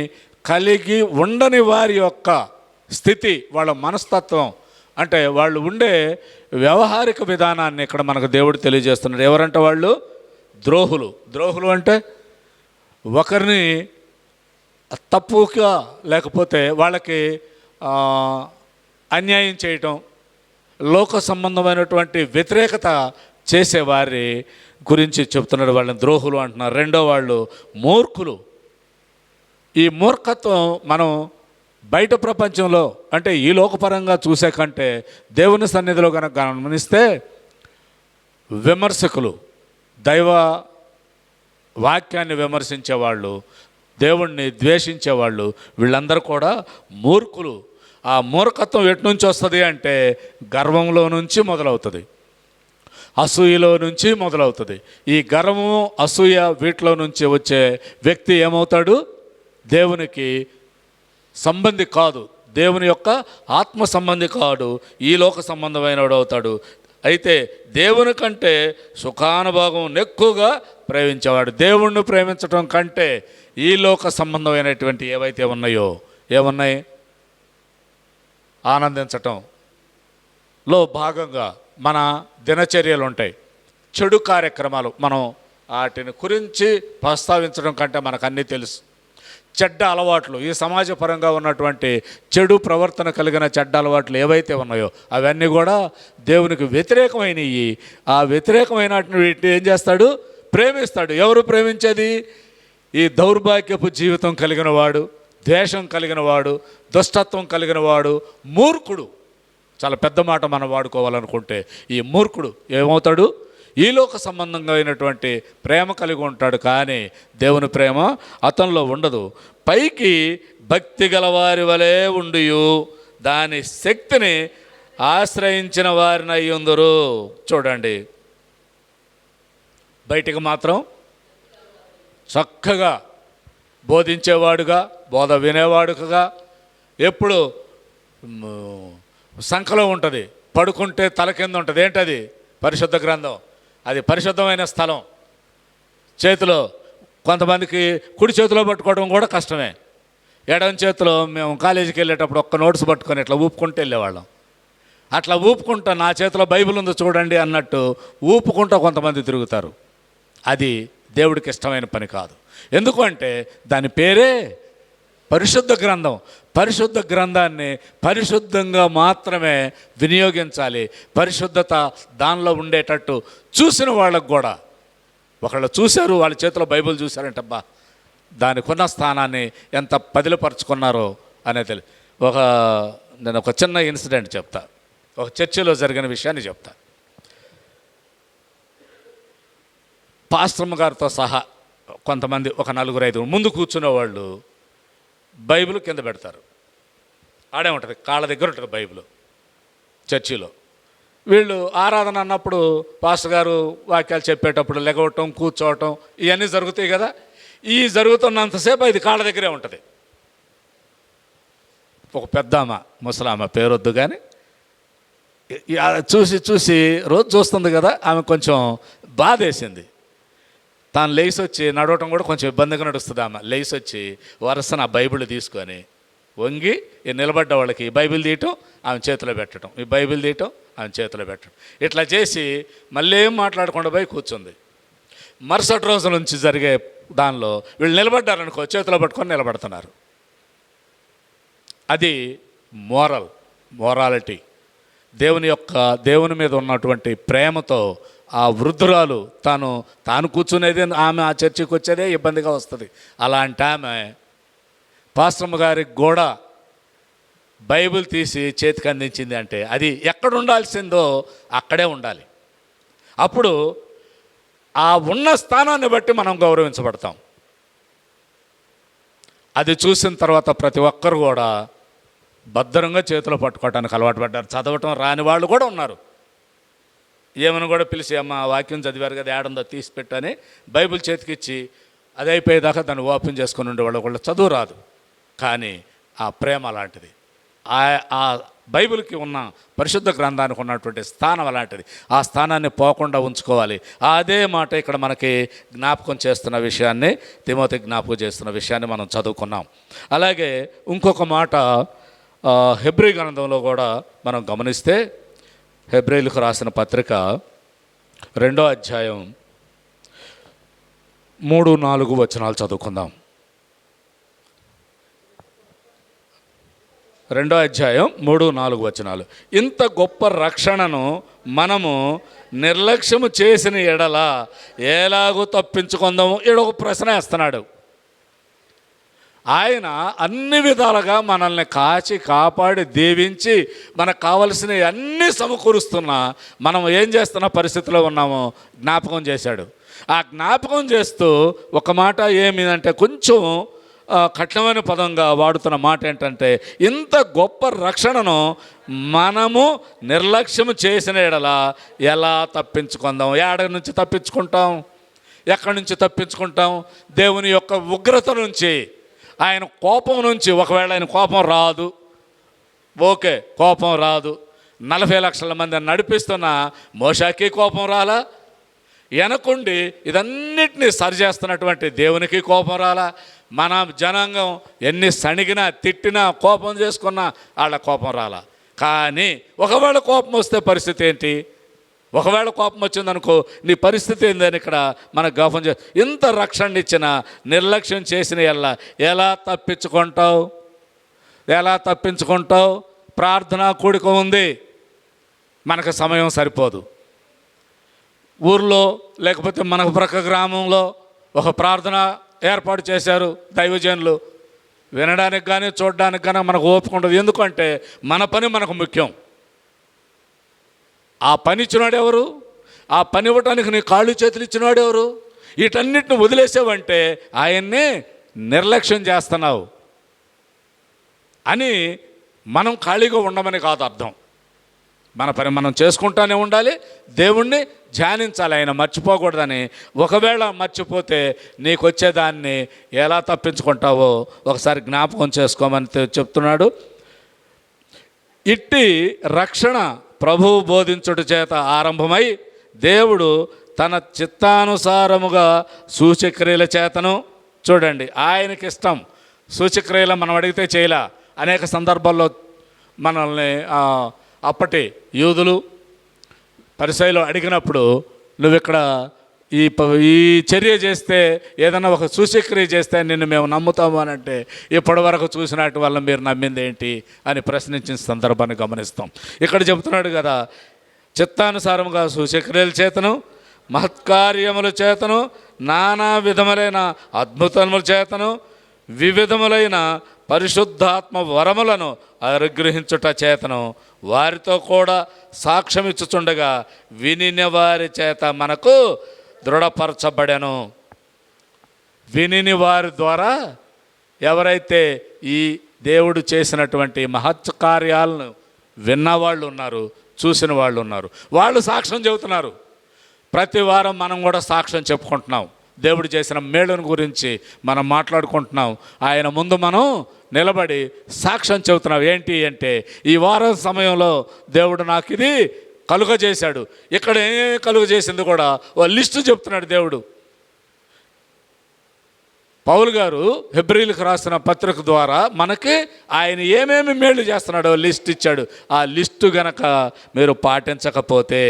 కలిగి ఉండని వారి యొక్క స్థితి, వాళ్ళ మనస్తత్వం, అంటే వాళ్ళు ఉండే వ్యవహారిక విధానాన్ని ఇక్కడ మనకు దేవుడు తెలియజేస్తున్నాడు. ఎవరంటే వాళ్ళు ద్రోహులు అంటే ఒకరిని తప్పుగా లేకపోతే వాళ్ళకి అన్యాయం చేయటం, లోక సంబంధమైనటువంటి వ్యతిరేకత చేసేవారి గురించి చెప్తున్నాడు. వాళ్ళని ద్రోహులు అంటున్నారు. రెండో వాళ్ళు మూర్ఖులు. ఈ మూర్ఖత్వం మనం బయట ప్రపంచంలో అంటే ఈ లోకపరంగా చూసే కంటే దేవుని సన్నిధిలో కనుక గమనిస్తే విమర్శకులు, దైవ వాక్యాన్ని విమర్శించేవాళ్ళు, దేవుణ్ణి ద్వేషించేవాళ్ళు, వీళ్ళందరూ కూడా మూర్ఖులు. ఆ మూర్ఖత్వం ఎటు నుంచి వస్తుంది అంటే గర్వంలో నుంచి మొదలవుతుంది, అసూయలో నుంచి మొదలవుతుంది. ఈ గర్వము, అసూయ వీటిలో నుంచి వచ్చే వ్యక్తి ఏమవుతాడు? దేవునికి సంబంధి కాదు, దేవుని యొక్క ఆత్మ సంబంధి కాడు, ఈ లోక సంబంధమైన వాడు అవుతాడు. అయితే దేవుని కంటే సుఖానుభోగం ఎక్కువగా ప్రేమించేవాడు. దేవుణ్ణి ప్రేమించడం కంటే ఈ లోక సంబంధమైనటువంటి ఏవైతే ఉన్నాయో, ఏమున్నాయి? ఆనందించటంలో భాగంగా మన దినచర్యలు ఉంటాయి, చెడు కార్యక్రమాలు. మనం వాటిని గురించి ప్రస్తావించడం కంటే మనకు అన్నీ తెలుసు. చెడ్డ అలవాట్లు, ఈ సమాజపరంగా ఉన్నటువంటి చెడు ప్రవర్తన కలిగిన చెడ్డ అలవాట్లు ఏవైతే ఉన్నాయో అవన్నీ కూడా దేవునికి వ్యతిరేకమైనవి. ఆ వ్యతిరేకమైన వీటిని ఏం చేస్తాడు? ప్రేమిస్తాడు. ఎవరు ప్రేమించేది? ఈ దౌర్భాగ్యపు జీవితం కలిగిన వాడు, ద్వేషం కలిగిన వాడు, దుష్టత్వం కలిగిన వాడు, మూర్ఖుడు. చాలా పెద్ద మాట మనం వాడుకోవాలనుకుంటే ఈ మూర్ఖుడు ఏమవుతాడు? ఈ లోక సంబంధంగా అయినటువంటి ప్రేమ కలిగి ఉంటాడు, కానీ దేవుని ప్రేమ అతనిలో ఉండదు. పైకి భక్తి గలవారి వలె ఉండియు దాని శక్తిని ఆశ్రయించిన వారిని అయ్యుందరు. చూడండి, బయటికి మాత్రం చక్కగా బోధించేవాడుగా, బోధ వినేవాడుగా, ఎప్పుడు సంఖలో ఉంటుంది, పడుకుంటే తల కింద ఉంటుంది. ఏంటది? పరిశుద్ధ గ్రంథం. అది పరిశుద్ధమైన స్థలం. చేతిలో కొంతమందికి కుడి చేతిలో పట్టుకోవడం కూడా కష్టమే. ఎడమ చేతిలో మేము కాలేజీకి వెళ్ళేటప్పుడు ఒక్క నోట్స్ పట్టుకొని ఇట్లా ఊపుకుంటూ వెళ్ళేవాళ్ళం. అట్లా ఊపుకుంటా నా చేతిలో బైబిల్ ఉంది చూడండి అన్నట్టు ఊపుకుంటూ కొంతమంది తిరుగుతారు. అది దేవుడికి ఇష్టమైన పని కాదు. ఎందుకంటే దాని పేరే పరిశుద్ధ గ్రంథం. పరిశుద్ధ గ్రంథాన్ని పరిశుద్ధంగా మాత్రమే వినియోగించాలి. పరిశుద్ధత దానిలో ఉండేటట్టు చూసిన వాళ్ళకు కూడా, ఒకళ్ళు చూశారు, వాళ్ళ చేతిలో బైబిల్ చూశారంటే అబ్బా దానికి ఉన్న స్థానాన్ని ఎంత పదిలపరుచుకున్నారో అనేది. నేను ఒక చిన్న ఇన్సిడెంట్ చెప్తా. ఒక చర్చిలో జరిగిన విషయాన్ని చెప్తా. పాస్టర్మ గారితో సహా కొంతమంది, ఒక 4-5 ముందు కూర్చునే వాళ్ళు బైబిల్ కింద పెడతారు. ఆడే ఉంటుంది, కాళ్ళ దగ్గర ఉంటుంది బైబిల్ చర్చిలో. వీళ్ళు ఆరాధన అన్నప్పుడు పాస్టర్ గారు వాక్యాలు చెప్పేటప్పుడు లెగవటం, కూర్చోవటం ఇవన్నీ జరుగుతాయి కదా. ఈ జరుగుతున్నంతసేపు ఇది కాళ్ళ దగ్గరే ఉంటుంది. ఒక పెద్దామ, ముసలామ, పేరొద్దు కానీ, చూసి రోజు చూస్తుంది కదా, ఆమె కొంచెం బాధేసింది. తాను లేచి వచ్చి నడవటం కూడా కొంచెం ఇబ్బందిగా నడుస్తుంది. ఆమె లేచి వచ్చి వరుసన ఆ బైబిల్ తీసుకొని వంగి నిలబడ్డ వాళ్ళకి ఈ బైబిల్ తీయటం, ఆమె చేతిలో పెట్టడం, ఈ బైబిల్ తీయటం, ఆమె చేతిలో పెట్టడం, ఇట్లా చేసి మళ్ళీ ఏం మాట్లాడకుండా పోయి కూర్చుంది. మరుసటి రోజు నుంచి జరిగే దానిలో వీళ్ళు నిలబడ్డారనుకో, చేతిలో పట్టుకొని నిలబడుతున్నారు. అది మోరాలిటీ. దేవుని మీద ఉన్నటువంటి ప్రేమతో ఆ వృద్ధురాలు తాను కూర్చునేది, ఆమె ఆ చర్చికి వచ్చేదే ఇబ్బందిగా వస్తుంది. అలాంటి ఆమె పాస్టర్మ గారికి కూడా బైబిల్ తీసి చేతికి అందించింది అంటే అది ఎక్కడ ఉండాల్సిందో అక్కడే ఉండాలి. అప్పుడు ఆ ఉన్న స్థానాన్ని బట్టి మనం గౌరవించబడతాం. అది చూసిన తర్వాత ప్రతి ఒక్కరు కూడా భద్రంగా చేతిలో పట్టుకోవటానికి అలవాటు పడ్డారు. చదవటం రాని వాళ్ళు కూడా ఉన్నారు. ఏమని కూడా పిలిచి, అమ్మ వాక్యం చదివారు కదా, ఏడుందో తీసి పెట్టని బైబిల్ చేతికిచ్చి అది అయిపోయేదాకా దాన్ని ఓపెన్ చేసుకుని ఉండేవాళ్ళు. ఒకళ్ళు చదువు రాదు, కానీ ఆ ప్రేమ అలాంటిది. ఆ బైబిల్కి ఉన్న పరిశుద్ధ గ్రంథానికి ఉన్నటువంటి స్థానం అలాంటిది. ఆ స్థానాన్ని పోకుండా ఉంచుకోవాలి. అదే మాట ఇక్కడ మనకి జ్ఞాపకం చేస్తున్న విషయాన్ని, తిమోతి జ్ఞాపకం చేస్తున్న విషయాన్ని మనం చదువుకున్నాం. అలాగే ఇంకొక మాట హెబ్రీ గ్రంథంలో కూడా మనం గమనిస్తే, హెబ్రీలకు రాసిన పత్రిక 2వ అధ్యాయం 3-4 వచనాలు చదువుకుందాం. 2వ అధ్యాయం 3-4 వచనాలు. ఇంత గొప్ప రక్షణను మనము నిర్లక్ష్యము చేసిన ఎడల ఎలాగూ తప్పించుకుందాము? ఈడొక ప్రశ్న వేస్తున్నాడు. ఆయన అన్ని విధాలుగా మనల్ని కాచి కాపాడి దీవించి మనకు కావలసిన అన్నీ సమకూరుస్తున్నా మనం ఏం చేస్తున్న పరిస్థితిలో ఉన్నామో జ్ఞాపకం చేశాడు. ఆ జ్ఞాపకం చేస్తూ ఒక మాట ఏమిటంటే, కొంచెం కఠినమైన పదంగా వాడుతున్న మాట ఏంటంటే, ఇంత గొప్ప రక్షణను మనము నిర్లక్ష్యం చేసిన ఎడల ఎలా తప్పించుకుందాం? ఎక్కడి నుంచి తప్పించుకుంటాం? ఎక్కడి నుంచి తప్పించుకుంటాం? దేవుని యొక్క ఉగ్రత నుంచి, ఆయన కోపం నుంచి. ఒకవేళ ఆయన కోపం రాదు, ఓకే, కోపం రాదు. 40 లక్షల మంది నడిపిస్తున్న మోషాకి కోపం రాలా? వెనకుండి ఇదన్నిటినీ సరిచేస్తున్నటువంటి దేవునికి కోపం రాలా? మన జనాంగం ఎన్ని సణిగినా తిట్టినా కోపం చేసుకున్నా వాళ్ళ కోపం రాలా? కానీ ఒకవేళ కోపం వస్తే పరిస్థితి ఏంటి? ఒకవేళ కోపం వచ్చిందనుకో, నీ పరిస్థితి ఏందని ఇక్కడ మనకు గమనం చే. ఇంత రక్షణ ఇచ్చిన నిర్లక్ష్యం చేసిన ఎలా తప్పించుకుంటావు? ఎలా తప్పించుకుంటావు? ప్రార్థనా కూడిక ఉంది, మనకు సమయం సరిపోదు. ఊర్లో లేకపోతే మనకు ప్రక్క గ్రామంలో ఒక ప్రార్థన ఏర్పాటు చేశారు దైవజనులు. వినడానికి కానీ చూడడానికి కానీ మనకు ఓపిక ఉండదు. ఎందుకంటే మన పని మనకు ముఖ్యం. ఆ పని ఇచ్చినాడు ఎవరు? ఆ పని ఇవ్వటానికి నీ కాళ్ళు చేతులు ఇచ్చినాడు ఎవరు? వీటన్నిటిని వదిలేసావంటే ఆయన్ని నిర్లక్ష్యం చేస్తున్నావు అని మనం ఖాళీగా ఉండమని కాదు అర్థం. మన పని మనం చేసుకుంటానే ఉండాలి, దేవుణ్ణి ధ్యానించాలి, ఆయన మర్చిపోకూడదని. ఒకవేళ మర్చిపోతే నీకు వచ్చేదాన్ని ఎలా తప్పించుకుంటావో ఒకసారి జ్ఞాపకం చేసుకోమని చెప్తున్నాడు. ఇట్టి రక్షణ ప్రభువు బోధించుట చేత ఆరంభమై దేవుడు తన చిత్తానుసారముగా సూచక్రియల చేతను, చూడండి, ఆయనకి ఇష్టం సూచక్రియలు మనం అడిగితే చేయలే. అనేక సందర్భాల్లో మనల్ని అప్పటి యూదులు పరిసయ్యులు అడిగినప్పుడు, నువ్వు ఇక్కడ ఈ చర్య చేస్తే, ఏదైనా ఒక సూచక్రియ చేస్తే నిన్ను మేము నమ్ముతాము అని అంటే, ఇప్పటి వరకు చూసినట్టు వల్ల మీరు నమ్మింది ఏంటి అని ప్రశ్నించిన సందర్భాన్ని గమనిస్తాం. ఇక్కడ చెబుతున్నాడు కదా, చిత్తానుసారముగా సూచక్రియల చేతను, మహత్కార్యముల చేతను, నానా విధములైన అద్భుతముల చేతను, వివిధములైన పరిశుద్ధాత్మ వరములను అనుగ్రహించుట చేతను వారితో కూడా సాక్ష్యమిచ్చుచుండగా వినిన వారి చేత మనకు దృఢపరచబడెను. వినిని వారి ద్వారా ఎవరైతే ఈ దేవుడు చేసినటువంటి మహత్ కార్యాలను విన్నవాళ్ళు ఉన్నారు, చూసిన వాళ్ళు ఉన్నారు, వాళ్ళు సాక్ష్యం చెబుతున్నారు. ప్రతి వారం మనం కూడా సాక్ష్యం చెప్పుకుంటున్నాం. దేవుడు చేసిన మేలును గురించి మనం మాట్లాడుకుంటున్నాం. ఆయన ముందు మనం నిలబడి సాక్ష్యం చెబుతున్నాం. ఏంటి అంటే, ఈ వారం సమయంలో దేవుడు నాకు ఇది కలుగజేశాడు. ఇక్కడ ఏమేమి కలుగజేసింది కూడా ఓ లిస్టు చెప్తున్నాడు దేవుడు. పౌలు గారు హెబ్రీలకు రాసిన పత్రిక ద్వారా మనకి ఆయన ఏమేమి మేలు చేస్తున్నాడో లిస్ట్ ఇచ్చాడు. ఆ లిస్టు గనక మీరు పాటించకపోతే,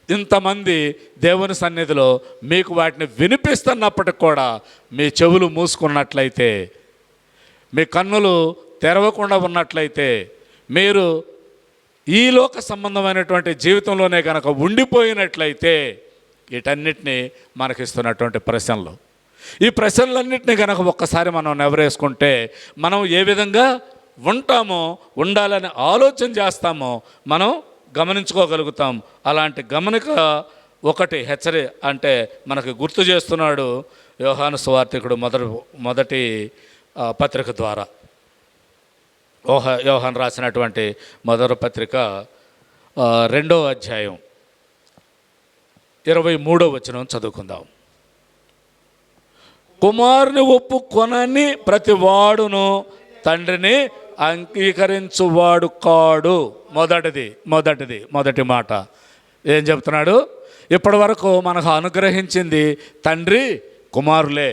ఇంతమంది దేవుని సన్నిధిలో మీకు వాటిని వినిపిస్తున్నప్పటికి కూడా మీ చెవులు మూసుకున్నట్లయితే, మీ కన్నులు తెరవకుండా ఉన్నట్లయితే, మీరు ఈ లోక సంబంధమైనటువంటి జీవితంలోనే కనుక ఉండిపోయినట్లయితే, వీటన్నిటినీ మనకిస్తున్నటువంటి ప్రశ్నలు, ఈ ప్రశ్నలన్నింటినీ కనుక ఒక్కసారి మనం నెవరేసుకుంటే, మనం ఏ విధంగా ఉంటామో, ఉండాలని ఆలోచన చేస్తామో మనం గమనించుకోగలుగుతాం. అలాంటి గమనిక ఒకటి అంటే మనకు గుర్తు చేస్తున్నాడు యోహాను సువార్తికుడు మొదటి పత్రిక ద్వారా. యోహాను రాసినటువంటి మొదటి పత్రిక 2వ అధ్యాయం 23వ వచనం చదువుకుందాం. కుమారుని ఒప్పుకొనని ప్రతి వాడును తండ్రిని అంగీకరించువాడు కాడు. మొదటి మాట ఏం చెప్తున్నాడు? ఇప్పటి వరకు మనకు అనుగ్రహించింది తండ్రి కుమారులే.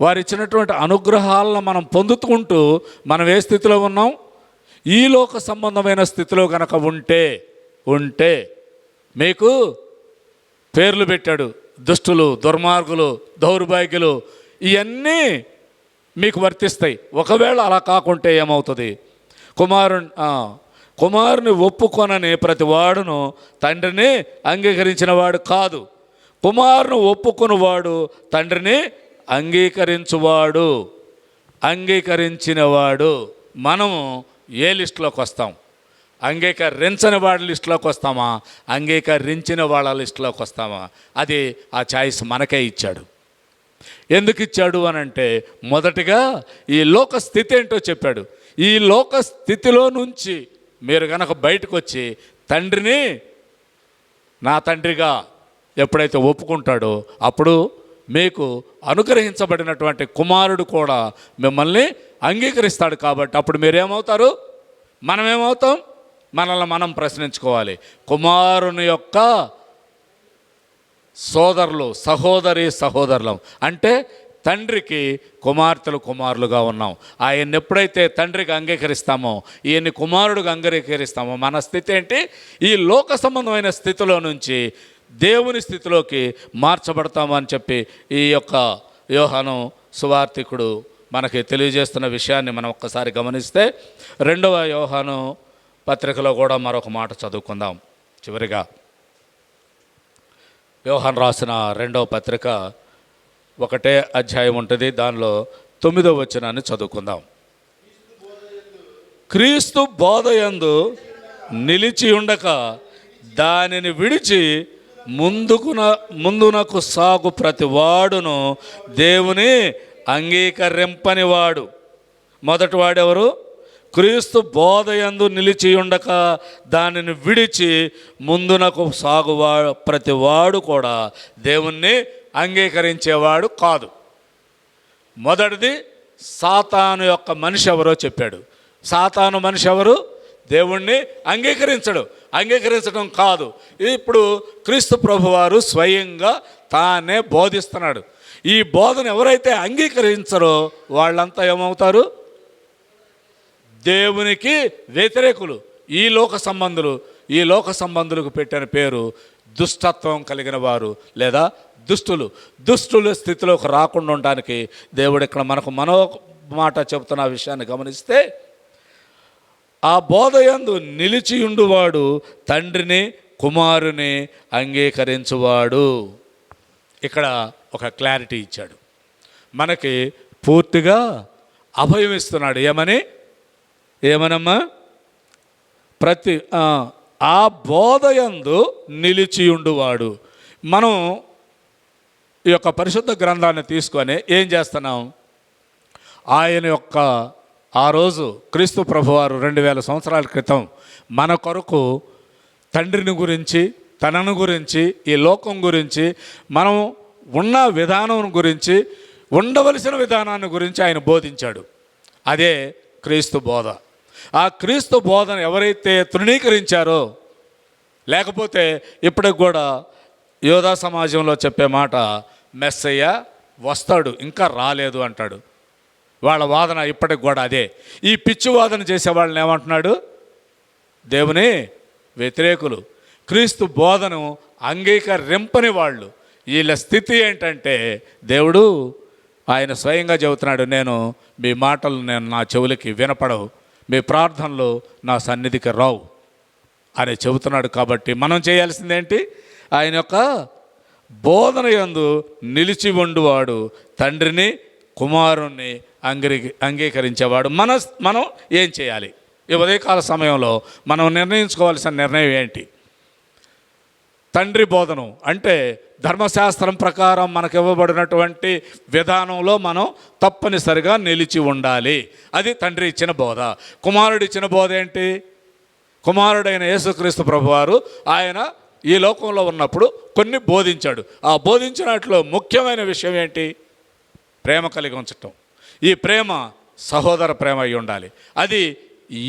వారు ఇచ్చినటువంటి అనుగ్రహాలను మనం పొందుతుంటూ మనం ఏ స్థితిలో ఉన్నాం? ఈ లోక సంబంధమైన స్థితిలో కనుక ఉంటే మీకు పేర్లు పెట్టాడు. దుష్టులు, దుర్మార్గులు, దౌర్భాగ్యులు, ఇవన్నీ మీకు వర్తిస్తాయి. ఒకవేళ అలా కాకుంటే ఏమవుతుంది? కుమారుని ఒప్పుకొనని ప్రతి వాడును తండ్రిని అంగీకరించిన వాడు కాదు. కుమారుని ఒప్పుకొనివాడు తండ్రిని అంగీకరించినవాడు. మనము ఏ లిస్టులోకి వస్తాం? అంగీకరించని వాడి లిస్టులోకి వస్తామా? అంగీకరించిన వాళ్ళ లిస్టులోకి వస్తామా? అది ఆ ఛాయిస్ మనకే ఇచ్చాడు. ఎందుకు ఇచ్చాడు అని అంటే, మొదటిగా ఈ లోక స్థితి ఏంటో చెప్పాడు. ఈ లోక స్థితిలో నుంచి మీరు కనుక బయటకు వచ్చి తండ్రిని నా తండ్రిగా ఎప్పుడైతే ఒప్పుకుంటాడో అప్పుడు మీకు అనుగ్రహించబడినటువంటి కుమారుడు కూడా మిమ్మల్ని అంగీకరిస్తాడు. కాబట్టి అప్పుడు మీరేమవుతారు? మనమేమవుతాం? మనల్ని మనం ప్రశ్నించుకోవాలి. కుమారుని యొక్క సోదరులు, సహోదరులం అంటే తండ్రికి కుమారులుగా ఉన్నాం. ఆయన్ని ఎప్పుడైతే తండ్రికి అంగీకరిస్తామో, ఈయన్ని కుమారుడిగా అంగీకరిస్తామో, మన స్థితి ఏంటి? ఈ లోక సంబంధమైన స్థితిలో నుంచి దేవుని స్థితిలోకి మార్చబడతామని చెప్పి ఈ యొక్క యోహాను సువార్తికుడు మనకి తెలియజేస్తున్న విషయాన్ని మనం ఒక్కసారి గమనిస్తే, 2వ యోహాను పత్రికలో కూడా మరొక మాట చదువుకుందాం. చివరిగా యోహాను రాసిన 2వ పత్రిక 1వ అధ్యాయం ఉంటుంది. దానిలో 9వ వచనాన్ని చదువుకుందాం. క్రీస్తు బోధయందు నిలిచి ఉండక దానిని విడిచి ముందునకు సాగు ప్రతి వాడును దేవుని అంగీకరింపనివాడు. మొదటి వాడెవరు? క్రీస్తు బోధయందు నిలిచి ఉండక దానిని విడిచి ముందునకు ప్రతి వాడు కూడా దేవుణ్ణి అంగీకరించేవాడు కాదు. మొదటిది సాతాను యొక్క మనిషి ఎవరో చెప్పాడు. సాతాను మనిషి ఎవరు? దేవుణ్ణి అంగీకరించడం కాదు. ఇప్పుడు క్రీస్తు ప్రభువారు స్వయంగా తానే బోధిస్తున్నాడు. ఈ బోధన ఎవరైతే అంగీకరించరో వాళ్ళంతా ఏమవుతారు? దేవునికి వ్యతిరేకులు, ఈ లోక సంబంధులకు పెట్టిన పేరు దుష్టత్వం కలిగిన వారు లేదా దుష్టుల స్థితిలోకి రాకుండా ఉండడానికి దేవుడు ఇక్కడ మనకు మరో మాట చెబుతున్న విషయాన్ని గమనిస్తే, ఆ బోధయందు నిలిచియుండువాడు తండ్రిని కుమారుని అంగీకరించువాడు. ఇక్కడ ఒక క్లారిటీ ఇచ్చాడు, మనకి పూర్తిగా అభయం ఇస్తున్నాడు. ఏమనమ్మా? ఆ బోధయందు నిలిచియుండువాడు. మనం ఈ యొక్క పరిశుద్ధ గ్రంథాన్ని తీసుకొని ఏం చేస్తున్నాం? ఆయన యొక్క ఆ రోజు క్రీస్తు ప్రభువారు 2000 సంవత్సరాల క్రితం మన కొరకు తండ్రిని గురించి, తనను గురించి, ఈ లోకం గురించి, మనం ఉన్న విధానం గురించి, ఉండవలసిన విధానాన్ని గురించి ఆయన బోధించాడు. అదే క్రీస్తు బోధ. ఆ క్రీస్తు బోధన ఎవరైతే తృణీకరించారో, లేకపోతే ఇప్పటికి కూడా యోధా సమాజంలో చెప్పే మాట, మెస్సయ్య వస్తాడు ఇంకా రాలేదు అంటాడు. వాళ్ళ వాదన ఇప్పటికి కూడా అదే. ఈ పిచ్చి వాదన చేసే వాళ్ళని ఏమంటున్నాడు? దేవుని వ్యతిరేకులు, క్రీస్తు బోధను అంగీకరింపని వాళ్ళు. వీళ్ళ స్థితి ఏంటంటే, దేవుడు ఆయన స్వయంగా చెబుతున్నాడు, మీ మాటలు నా చెవులకి వినపడవు, మీ ప్రార్థనలు నా సన్నిధికి రావు అని చెబుతున్నాడు. కాబట్టి మనం చేయాల్సిందేంటి? ఆయన యొక్క బోధన యందు నిలిచి ఉండువాడు తండ్రిని కుమారుణ్ణి అంగీకరించేవాడు. మనం ఏం చేయాలి? ఈ ఉదయకాల సమయంలో మనం నిర్ణయించుకోవాల్సిన నిర్ణయం ఏంటి? తండ్రి బోధను అంటే ధర్మశాస్త్రం ప్రకారం మనకు ఇవ్వబడినటువంటి విధానంలో మనం తప్పనిసరిగా నిలిచి ఉండాలి. అది తండ్రి ఇచ్చిన బోధ. కుమారుడు ఇచ్చిన బోధ ఏంటి? కుమారుడైన యేసుక్రీస్తు ప్రభువారు ఆయన ఈ లోకంలో ఉన్నప్పుడు కొన్ని బోధించాడు. ఆ బోధించినట్లో ముఖ్యమైన విషయం ఏంటి? ప్రేమ కలిగి ఉంచటం. ఈ ప్రేమ సహోదర ప్రేమ అయి ఉండాలి. అది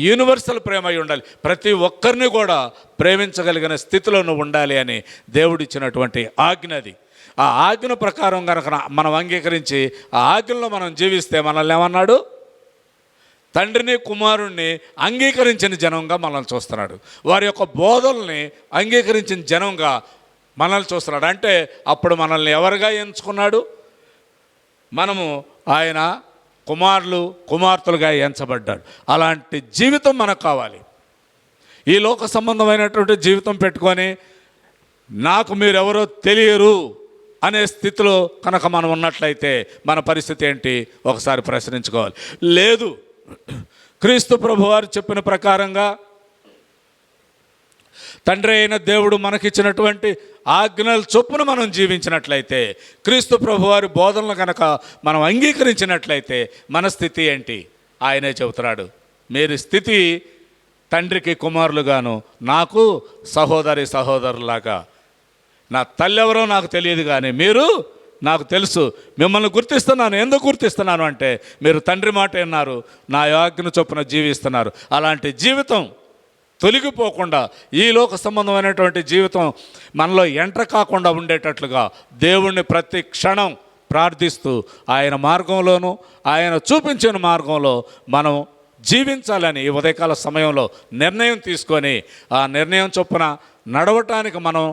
యూనివర్సల్ ప్రేమ అయి ఉండాలి. ప్రతి ఒక్కరిని కూడా ప్రేమించగలిగిన స్థితిలో నువ్వు ఉండాలి అని దేవుడిచ్చినటువంటి ఆజ్ఞ అది. ఆ ఆజ్ఞ ప్రకారం కనుక మనం అంగీకరించి ఆ ఆజ్ఞలో మనం జీవిస్తే మనల్ని ఏమన్నాడు? తండ్రిని కుమారుణ్ణి అంగీకరించిన జనంగా మనల్ని చూస్తున్నాడు. వారి యొక్క బోధల్ని అంగీకరించిన జనంగా మనల్ని చూస్తున్నాడు. అంటే అప్పుడు మనల్ని ఎవరుగా ఎంచుకున్నాడు? మనము ఆయన కుమారులు కుమార్తెలుగా ఎంచబడ్డాడు. అలాంటి జీవితం మనకు కావాలి. ఈ లోక సంబంధమైనటువంటి జీవితం పెట్టుకొని నాకు మీరెవరో తెలియరు అనే స్థితిలో కనుక మనం ఉన్నట్లయితే మన పరిస్థితి ఏంటి ఒకసారి ప్రశ్నించుకోవాలి. లేదు, క్రీస్తు ప్రభువారు చెప్పిన ప్రకారంగా తండ్రి అయిన దేవుడు మనకిచ్చినటువంటి ఆజ్ఞల చొప్పున మనం జీవించినట్లయితే, క్రీస్తు ప్రభువారి బోధనలు కనుక మనం అంగీకరించినట్లయితే మన స్థితి ఏంటి? ఆయనే చెబుతున్నాడు, మీరు స్థితి తండ్రికి కుమారులుగాను నాకు సహోదరి సహోదరులాగా. నా తల్లి ఎవరో నాకు తెలియదు, కానీ మీరు నాకు తెలుసు. మిమ్మల్ని గుర్తిస్తున్నాను. ఎందుకు గుర్తిస్తున్నాను అంటే మీరు తండ్రి మాట విన్నారు, నా ఆజ్ఞ చొప్పున జీవిస్తున్నారు. అలాంటి జీవితం తొలగిపోకుండా, ఈ లోక సంబంధమైనటువంటి జీవితం మనలో ఎంటర్ కాకుండా ఉండేటట్లుగా దేవుణ్ణి ప్రతి క్షణం ప్రార్థిస్తూ ఆయన మార్గంలోనూ ఆయన చూపించిన మార్గంలో మనం జీవించాలని ఈ ఉదయకాల సమయంలో నిర్ణయం తీసుకొని ఆ నిర్ణయం చొప్పున నడవటానికి మనం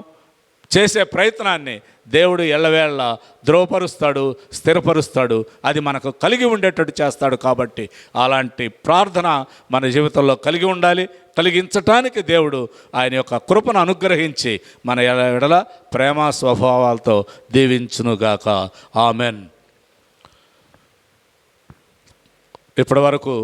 చేసే ప్రయత్నాన్ని దేవుడు ఎల్లవేళ ధృవపరుస్తాడు, స్థిరపరుస్తాడు. అది మనకు కలిగి ఉండేటట్టు చేస్తాడు. కాబట్టి అలాంటి ప్రార్థన మన జీవితంలో కలిగి ఉండాలి. కలిగించటానికి దేవుడు ఆయన యొక్క కృపను అనుగ్రహించి మన ఎడల ప్రేమ స్వభావాలతో దీవించునుగాక. ఆమెన్. ఇప్పటి వరకు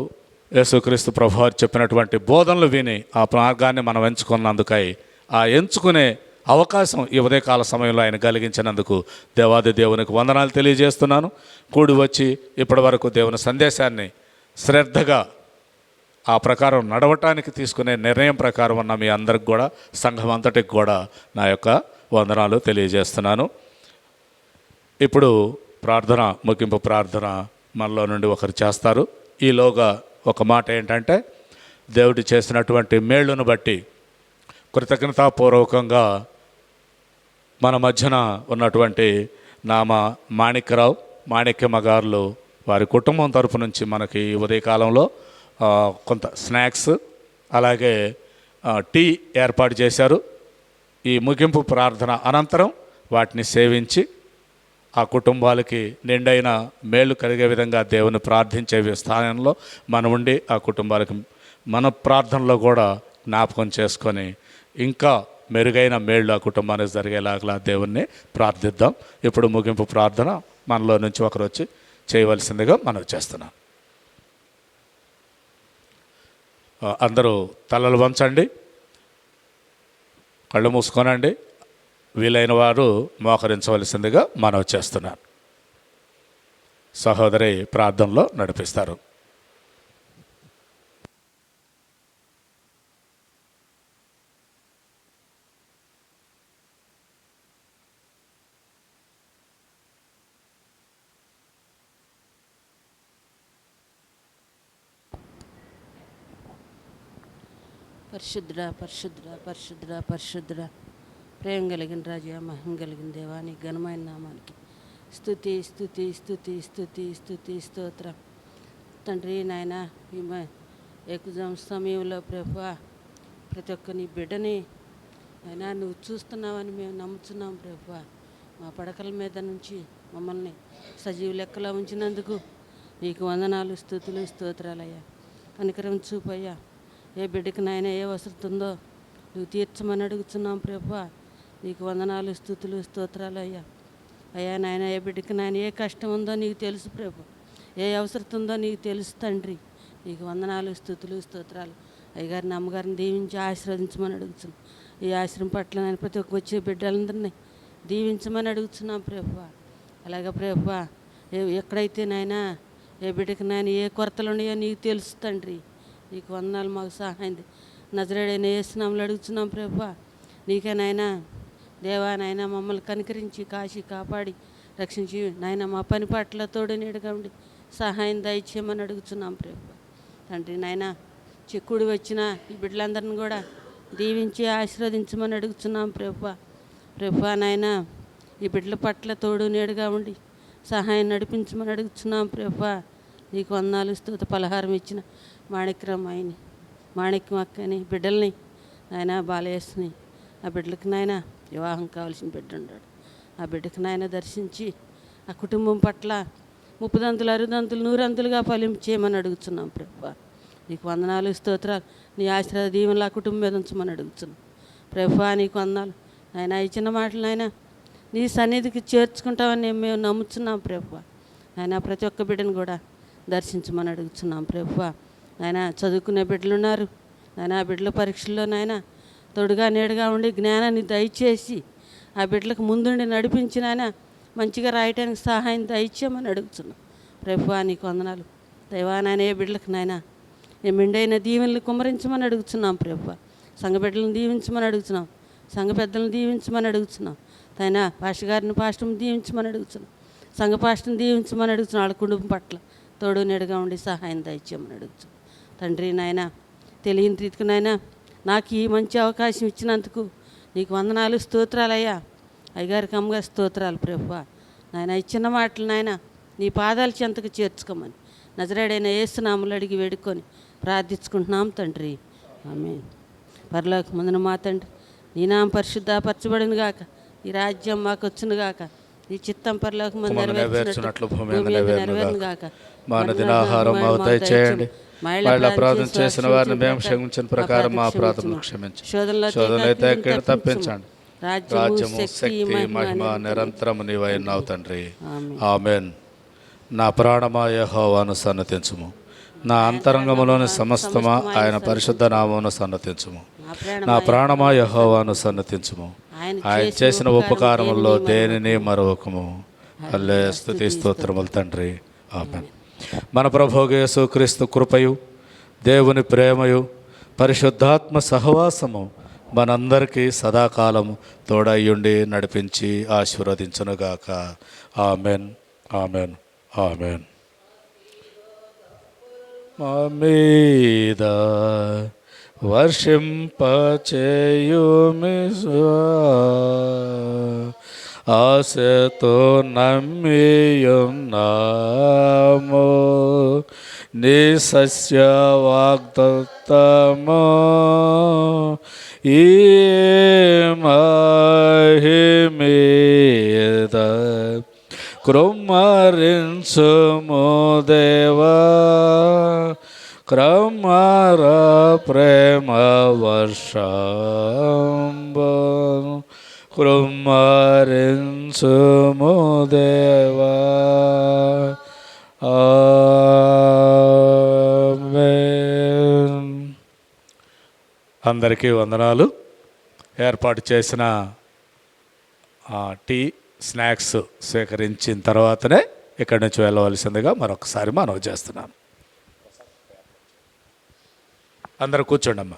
యేసుక్రీస్తు ప్రభువారు చెప్పినటువంటి బోధనలు విని ఆ మార్గాన్ని మనం ఎంచుకున్నందుకై, ఆ ఎంచుకునే అవకాశం ఈ ఉదయకాల సమయంలో ఆయన కలిగించినందుకు దేవాది దేవునికి వందనాలు తెలియజేస్తున్నాను. కూడి వచ్చి ఇప్పటి వరకు దేవుని సందేశాన్ని శ్రద్ధగా ఆ ప్రకారం నడవటానికి తీసుకునే నిర్ణయం ప్రకారం ఉన్న మీ అందరికి కూడా, సంఘం అంతటికి కూడా నా యొక్క వందనాలు తెలియజేస్తున్నాను. ఇప్పుడు ప్రార్థన, ముగింపు ప్రార్థన మనలో నుండి ఒకరు చేస్తారు. ఈలోగా ఒక మాట ఏంటంటే, దేవుడు చేసినటువంటి మేళ్లను బట్టి కృతజ్ఞతాపూర్వకంగా మన మధ్యన ఉన్నటువంటి నామ మాణిక్యరావు, మాణిక్యమ్మ గారులు వారి కుటుంబం తరపు నుంచి మనకి ఉదయకాలంలో కొంత స్నాక్స్ అలాగే టీ ఏర్పాటు చేశారు. ఈ ముగింపు ప్రార్థన అనంతరం వాటిని సేవించి ఆ కుటుంబాలకి నిండైన మేలు కలిగే విధంగా దేవుని ప్రార్థించే స్థానంలో మనం ఉండి ఆ కుటుంబాలకి మన ప్రార్థనలో కూడా జ్ఞాపకం చేసుకొని ఇంకా మెరుగైన మేళ్ళు ఆ కుటుంబానికి జరిగేలాగా దేవుణ్ణి ప్రార్థిద్దాం. ఇప్పుడు ముగింపు ప్రార్థన మనలో నుంచి ఒకరు వచ్చి చేయవలసిందిగా మనం చేస్తున్నాం. అందరూ తలలు వంచండి, కళ్ళు మూసుకోనండి. వీలైన వారు మోకరించవలసిందిగా మనం చేస్తున్నాం. సహోదరి ప్రార్థనలో నడిపిస్తారు. పరిశుద్ధుడా పరిశుద్ధుడా పరిశుద్ధుడా పరిశుద్ధుడా, ప్రేమ కలిగిన రాజా, మహిమ కలిగిన దేవా, నీ ఘనమైన నామానికి స్తుతి స్తుతి స్తుతి స్తుతి స్తుతి స్తోత్రం తండ్రి. నాయన ఈ ఏకుజాం సమయంలో ప్రభువా, ప్రతి ఒక్క నీ బిడ్డని అయినా నువ్వు చూస్తున్నావని మేము నమ్ముతున్నాం ప్రభువా. మా పడకల మీద నుంచి మమ్మల్ని సజీవ లెక్కలో ఉంచినందుకు నీకు వందనాలు, స్తుతులు, స్తోత్రాలయ్యా. కనికరం చూపయ్యా. ఏ బిడ్డకి నాయన ఏ అవసరం ఉందో నువ్వు తీర్చమని అడుగుతున్నాం ప్రభువా. నీకు వందనాలు, స్తుతులు, స్తోత్రాలు అయ్యా. అయ్యా నాయన, ఏ బిడ్డకి నాయన ఏ కష్టం ఉందో నీకు తెలుసు ప్రభు, ఏ అవసరం ఉందో నీకు తెలుసు తండ్రి. నీకు వందనాలు, స్తుతులు, స్తోత్రాలు. అయ్యగారిని అమ్మగారిని దీవించి ఆశీర్వదించమని అడుగుతున్నాం. ఈ ఆశ్రమం పట్ల నేను ప్రతి ఒక్క వచ్చే బిడ్డలందరినీ దీవించమని అడుగుతున్నాం ప్రభువా. అలాగే ప్రభువా, ఎక్కడైతే నాయన ఏ బిడ్డకి నాయన ఏ కొరతలు ఉన్నాయో నీకు తెలుసు తండ్రి. నీకు వందనాలు, మాకు సహాయం నజరేడైన యేసునామములో అడుగుతున్నాం ప్రభువా. నీకే నాయనా దేవా, నాయన మమ్మల్ని కనికరించి కాశీ కాపాడి రక్షించి నాయన మా పని పాటల తోడు నీడుగా ఉండి సహాయం దయచేయమని అడుగుతున్నాం ప్రభు. తండ్రి నాయన చెక్కుడు వచ్చిన ఈ బిడ్డలందరిని కూడా దీవించి ఆశీర్వదించమని అడుగుతున్నాం ప్రభు. నాయన ఈ బిడ్డల పట్ల తోడు నీడుగా ఉండి సహాయం నడిపించమని అడుగుతున్నాం ప్రభు. నీకు వందనాలు స్తుతి. పలహారం ఇచ్చిన మాణిక్యరామాయిని, మాణిక్యం అక్కని బిడ్డల్ని నాయన బాలయేసుని, ఆ బిడ్డలకు నాయన వివాహం కావాల్సిన బిడ్డ ఉన్నాడు, ఆ బిడ్డకు నాయన దర్శించి ఆ కుటుంబం పట్ల 30 దంతులు 60 దంతులు 100 అంతులుగా ఫలించేయమని అడుగుతున్నాం ప్రభు. నీకు వందనాలు స్తోత్రాలు. నీ ఆశీర్వాద దీవెనలు ఆ కుటుంబం మీద ఉంచమని అడుగుతున్నాం ప్రభు. నీకు వందనాలు నాయన. ఈ చిన్న మాటలు నాయన నీ సన్నిధికి చేర్చుకుంటామని మేము నమ్ముతున్నాం ప్రభు. నాయన ప్రతి ఒక్క బిడ్డను కూడా దర్శించమని అడుగుతున్నాం ప్రభు. నాయన చదువుకునే బిడ్డలు ఉన్నారు నాయన, ఆ బిడ్డల పరీక్షల్లో నాయన తోడుగా నీడుగా ఉండి జ్ఞానాన్ని దయచేసి ఆ బిడ్డలకు ముందుండి నడిపించి నాయన మంచిగా రాయటానికి సహాయం దయచేయమని అడుగుతున్నాం ప్రభు. నీకు వందనాలు దైవా. నాయన ఏ బిడ్డలకు నాయన మెండైన దీవెనలు కుమ్మరించమని అడుగుతున్నాం ప్రభు. సంఘ బిడ్డలను దీవించమని అడుగుతున్నాం, సంఘ పెద్దలను దీవించమని అడుగుతున్నాం. ఆయన పాస్టర్ గారిని పాస్టర్ని దీవించమని అడుగుతున్నాం, సంఘ పాస్టర్ని దీవించమని అడుగుతున్నాం. వాళ్ళ కుటుంబం పట్ల తోడు నీడగా ఉండి సహాయం దయచేయమని అడుగుతున్నాం తండ్రి. నాయన తెలియని రీతికి నాయన నాకు ఈ మంచి అవకాశం ఇచ్చినందుకు నీకు వందనాలు స్తోత్రాలయ్యా. అయ్యగారికి అమ్మగారి స్తోత్రాలు ప్రభు. నాయన ఇచ్చిన మాటలు నాయన నీ పాదాల చెంతకు చేర్చుకోమని నజరేడైన యేసు నామములో అడిగి వేడుకొని ప్రార్థించుకుంటున్నాం తండ్రి. ఆమేన్. పరలోకమందున మా తండ్రి, నీ నామం పరిశుద్ధపరచబడును గాక, ఈ రాజ్యం మాకు వచ్చును గాక, నీ చిత్తం పరలోకమందు నెరవేర్చినట్లు భూమి మీద నెరవేరును గాక. మా అనుదిన ఆహారం మాకు దయచేయండి. మళ్ళీ అపరాధం చేసిన వారిని మేము క్షమించిన ప్రకారం మా అపరాధములను క్షమించండి. శోధనలైతే తప్పించండి. రాజ్యము శక్తి మహిమ నిరంతరము నీవైనావు తండ్రి. ఆమేన్. నా ప్రాణమా యెహోవాను సన్నతించుము, నా అంతరంగములోని సమస్తమా ఆయన పరిశుద్ధ నామమును సన్నతించుము. నా ప్రాణమా యెహోవాను సన్నతించుము, ఆయన చేసిన ఉపకారముల్లో దేనిని మరొకము. అల్లే స్తుతి స్తోత్రములు తండ్రి. ఆమేన్. మన ప్రభువు యేసుక్రీస్తు కృపయు దేవుని ప్రేమయు పరిశుద్ధాత్మ సహవాసము మనందరికీ సదాకాలము తోడయ్యుండి నడిపించి ఆశీర్వదించునుగాక. Amen, amen, amen. మా మీద వర్షింపచేయుమిస్వా, ఆశతో నమ్మియున్నాము నీ సస్య వాగ్దత్తము. ఈ మహిమీద కృమ్మరించుము దేవా, క్రమర ప్రేమ వర్షంబు కృమ్మరించుము దేవా. ఆమేన్. అందరికీ వందనాలు. ఏర్పాటు చేసిన టీ స్నాక్స్ స్వీకరించిన తర్వాతనే ఇక్కడి నుంచి వెళ్ళవలసిందిగా మరొకసారి మనవి చేస్తున్నాను. అందరూ కూర్చోండి అమ్మా.